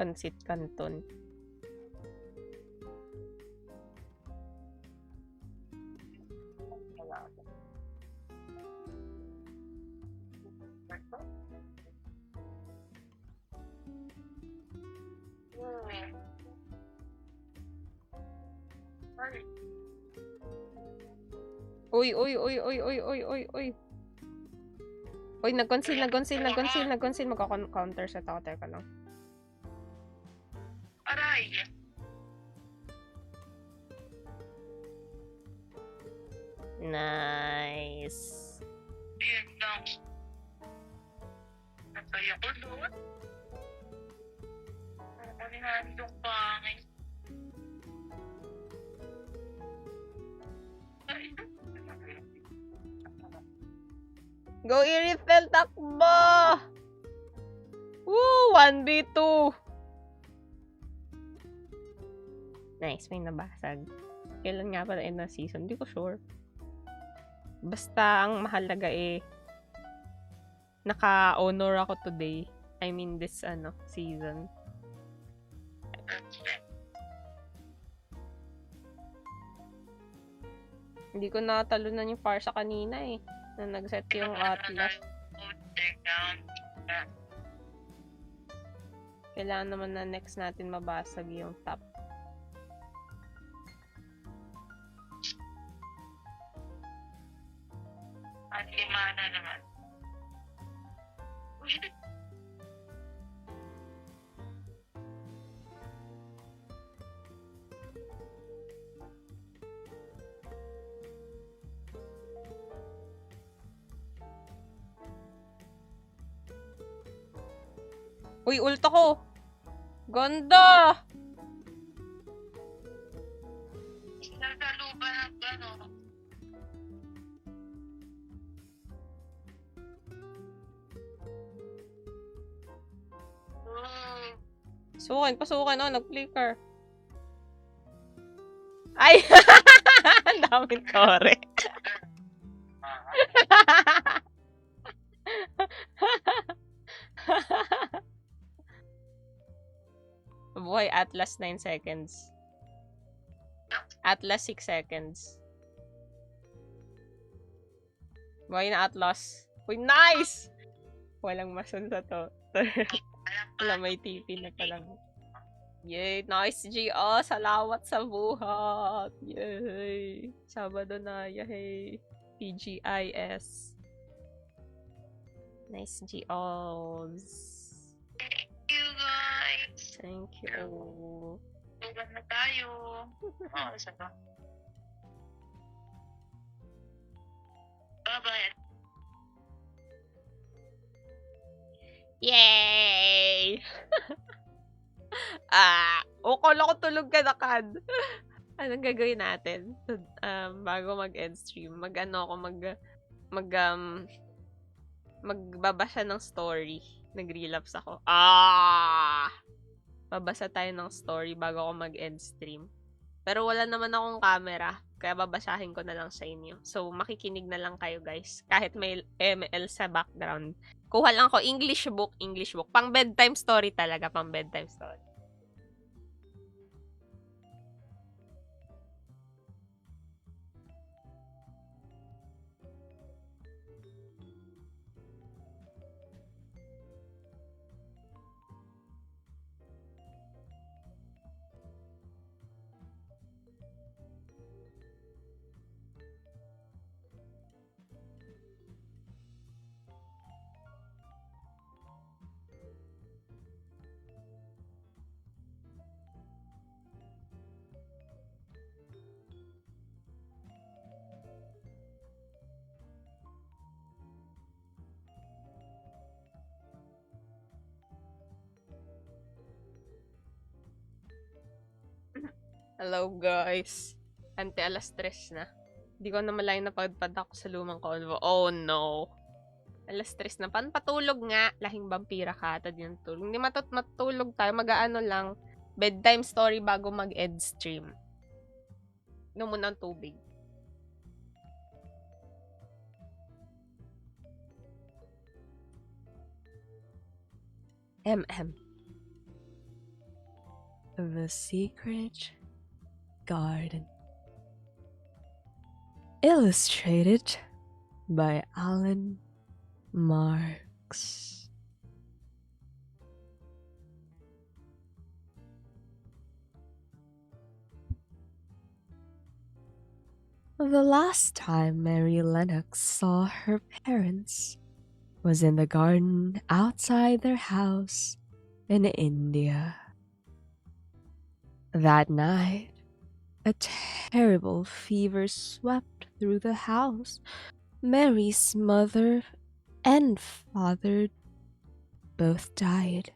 Pansit Canton. Uy. Uy, nag-conceal. Magka-counter set ako. Teka lang. Aray. Nice. Yun lang. Nasaya ko doon. Ano nga itong pangin? Go i-refill, takbo! Woo! 1v2! Nice, may nabasag. Kailan nga pala end ng season? Hindi ko sure. Basta ang mahalaga naka-honor ako today. I mean this season. Hindi ko natalunan yung Farsa kanina na nag-set yung Atlas. Kailangan naman na next natin mabasag yung top. At 5 na naman. Uy, ult ako! Ganda! Nagalo ba ng gano'n? Pasukin. Nag-flicker. Ay! Ang daming tore. Buhay Atlas 9 seconds. Atlas 6 seconds. Buhay na Atlas. Uy, nice! Walang masun sa to. Wala, may TP na palang. Yay! Nice, G.O. Salawat sa buhat! Yay! Sabado na, yay! PGIS. Nice GOs. Thank you, guys. Thank you. Tugan na tayo. Isa pa. Bye-bye. Yay! Kala ko tulog ka na, Kad. Anong gagawin natin? Bago mag-end stream, magbabasa ng story. Nag-relapse ako. Babasa tayo ng story bago ako mag-end stream. Pero wala naman akong camera, kaya babasahin ko na lang sa inyo. So, makikinig na lang kayo, guys. Kahit may ML sa background. Kuha lang ako English book. Pang bedtime story talaga, pang bedtime story. Hello, guys. Alas 3 na. Hindi ko na malayo na pagpad ako sa lumang convo. Oh, no. Alas 3 na. Patulog nga. Lahing vampira ka. Tad yung tulog. Hindi matulog tayo. Mag-ano lang. Bedtime story bago mag-end stream. Inom muna ng tubig. The Secret Garden. Illustrated by Alan Marks. The last time Mary Lennox saw her parents was in the garden outside their house in India. That night, a terrible fever swept through the house. Mary's mother and father both died.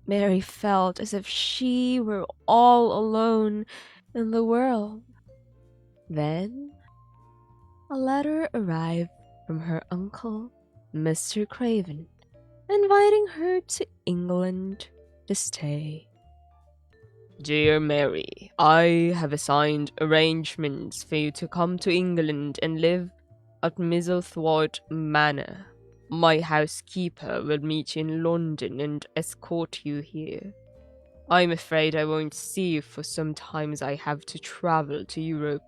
Mary felt as if she were all alone in the world. Then, a letter arrived from her uncle, Mr. Craven, inviting her to England to stay. Dear Mary, I have assigned arrangements for you to come to England and live at Misselthwaite Manor. My housekeeper will meet you in London and escort you here. I'm afraid I won't see you for some time as I have to travel to Europe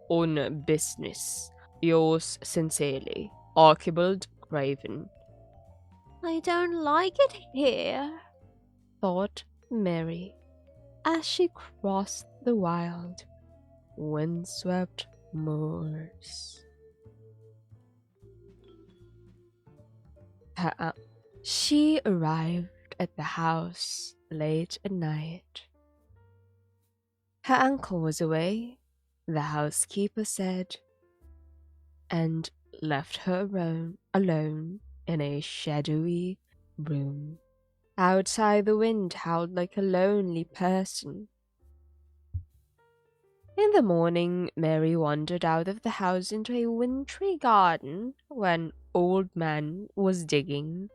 on business. Yours sincerely, Archibald Craven. I don't like it here, thought Mary, as she crossed the wild, windswept moors. She arrived at the house late at night. Her uncle was away, the housekeeper said, and left her alone in a shadowy room. Outside, the wind howled like a lonely person. In the morning, Mary wandered out of the house into a wintry garden where an old man was digging.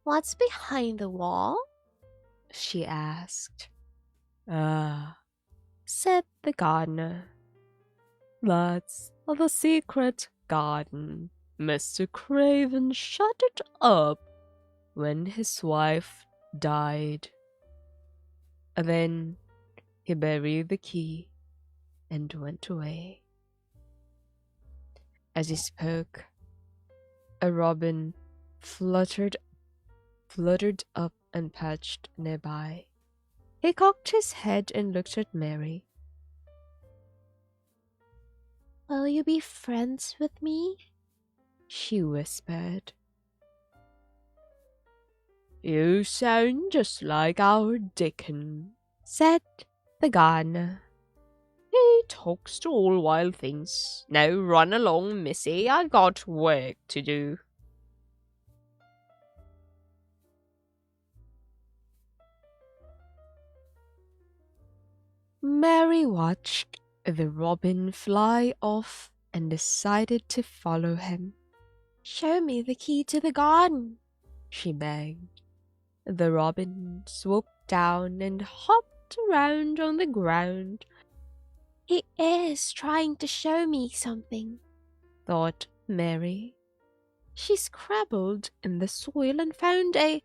"What's behind the wall?" she asked. Said the gardener. "That's the secret garden. Mr. Craven shut it up when his wife died. Then he buried the key and went away." As he spoke, a robin fluttered up and perched nearby. He cocked his head and looked at Mary. "Will you be friends with me?" she whispered. You sound just like our Dickon, said the gardener. He talks to all wild things. Now run along, missy. I've got work to do. Mary watched the robin fly off and decided to follow him. Show me the key to the garden, she begged. The robin swooped down and hopped around on the ground. He is trying to show me something, thought Mary. She scrabbled in the soil and found a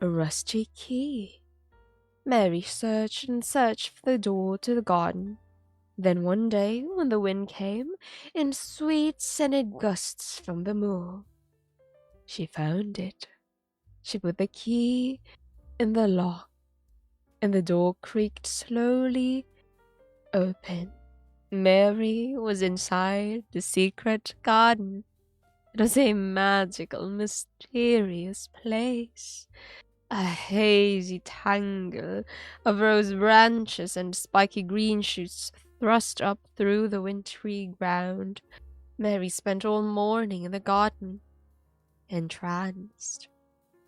rusty key. Mary searched and searched for the door to the garden. Then one day, when the wind came in sweet scented gusts from the moor, she found it. She put the key in the lock, and the door creaked slowly open. Mary was inside the secret garden. It was a magical, mysterious place. A hazy tangle of rose branches and spiky green shoots thrust up through the wintry ground. Mary spent all morning in the garden, entranced.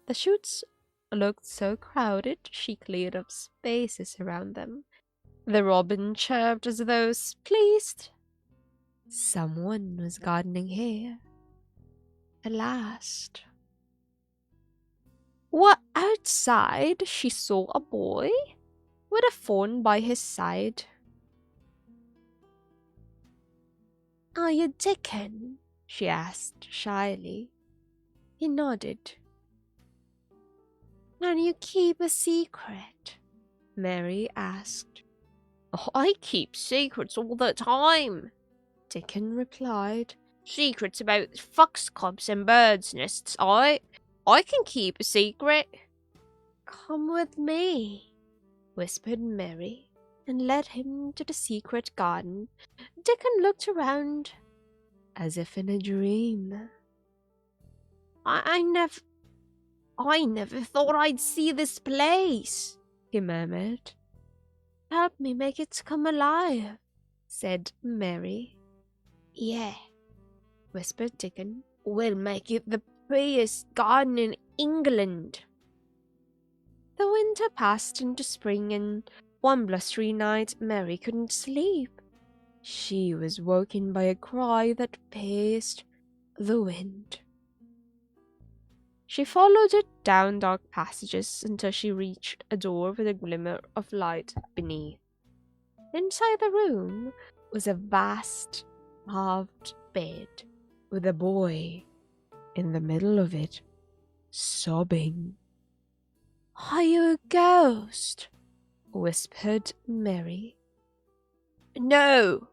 The shoots looked so crowded she cleared up spaces around them. The robin chirped as though pleased. Someone was gardening here. At last. What outside she saw a boy with a fawn by his side. Are you Dickon? She asked shyly. He nodded. Can you keep a secret? Mary asked. I keep secrets all the time, Dickon replied. Secrets about fox cubs and birds' nests. I can keep a secret. Come with me, whispered Mary, and led him to the secret garden. Dickon looked around as if in a dream. I never thought I'd see this place, he murmured. Help me make it come alive, said Mary. Yeah, whispered Dickon. We'll make it the prettiest garden in England. The winter passed into spring, and one blustery night Mary couldn't sleep. She was woken by a cry that pierced the wind. She followed it down dark passages until she reached a door with a glimmer of light beneath. Inside the room was a vast carved bed with a boy in the middle of it, sobbing. Are you a ghost? Whispered Mary. No,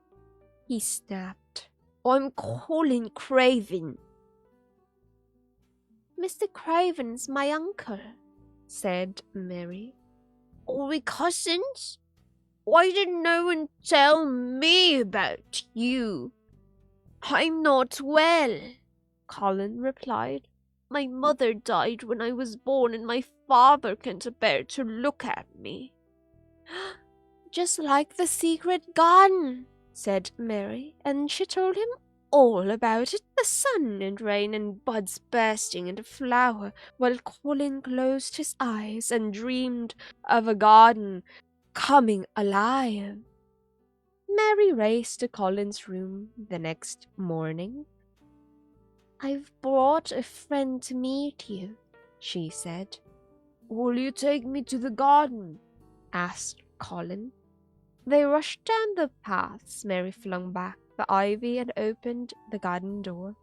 he snapped. I'm Colin Craven. Mr. Craven's my uncle, said Mary. Are we cousins? Why did no one tell me about you? I'm not well, Colin replied. My mother died when I was born, and my father can't bear to look at me. Just like the secret garden, said Mary, and she told him all about it, the sun and rain and buds bursting into flower, while Colin closed his eyes and dreamed of a garden coming alive. Mary raced to Colin's room the next morning. I've brought a friend to meet you, she said. Will you take me to the garden? Asked Colin. They rushed down the paths. Mary flung back the ivy and opened the garden door.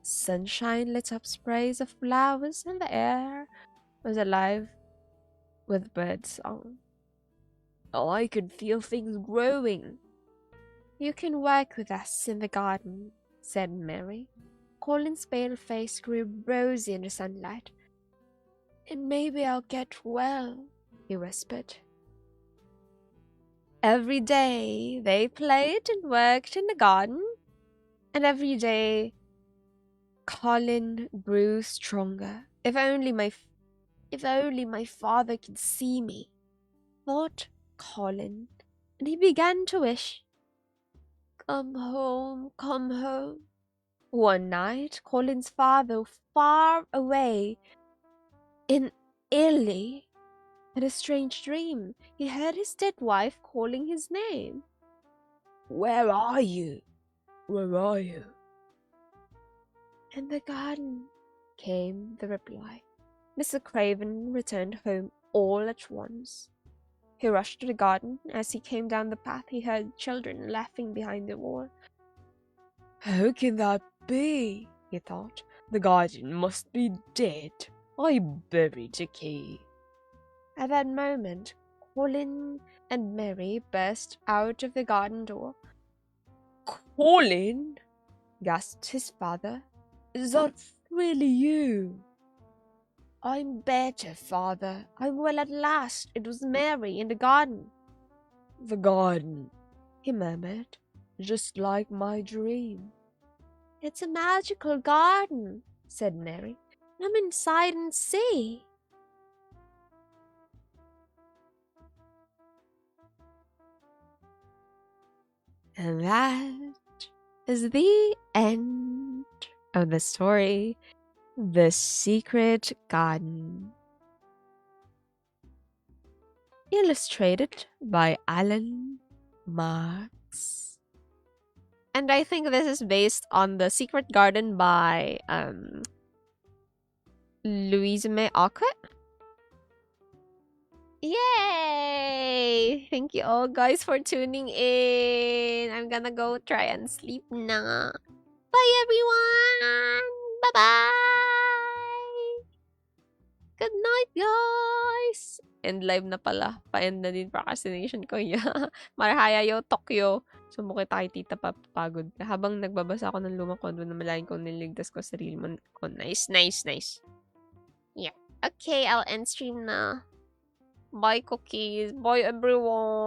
Sunshine lit up sprays of flowers, and the air was alive with birdsong. I could feel things growing. You can work with us in the garden, said Mary. Colin's pale face grew rosy in the sunlight. And maybe I'll get well, he whispered. Every day they played and worked in the garden, and every day Colin grew stronger If only my father could see me, thought Colin, and he began to wish. Come home, come home. One night, Colin's father, far away in Italy, had a strange dream. He heard his dead wife calling his name. Where are you? Where are you? In the garden, came the reply. Mr. Craven returned home all at once. He rushed to the garden. As he came down the path, he heard children laughing behind the wall. How can that be? He thought. The garden must be dead. I buried the key. At that moment, Colin and Mary burst out of the garden door. Colin? Gasped his father. Is that really you? I'm better, father. I'm well at last. It was Mary in the garden. The garden, he murmured, just like my dream. It's a magical garden, said Mary. Come inside and see. And that is the end of the story, The Secret Garden. Illustrated by Alan Marks. And I think this is based on The Secret Garden by Louise May Alcott. Yay! Thank you all guys for tuning in. I'm gonna go try and sleep na. Bye everyone! Bye-bye! Good night guys! End live na pala. Pa-end na din procrastination ko. Yeah. Marahaya yo Tokyo. Sumukit tayo tita papagod ka. Habang nagbabasa ako ng lumang kondo na malaking kong niligtas ko sa sarili mo. Oh, nice. Yeah. Okay, I'll end stream na. Bye cookies. Bye everyone.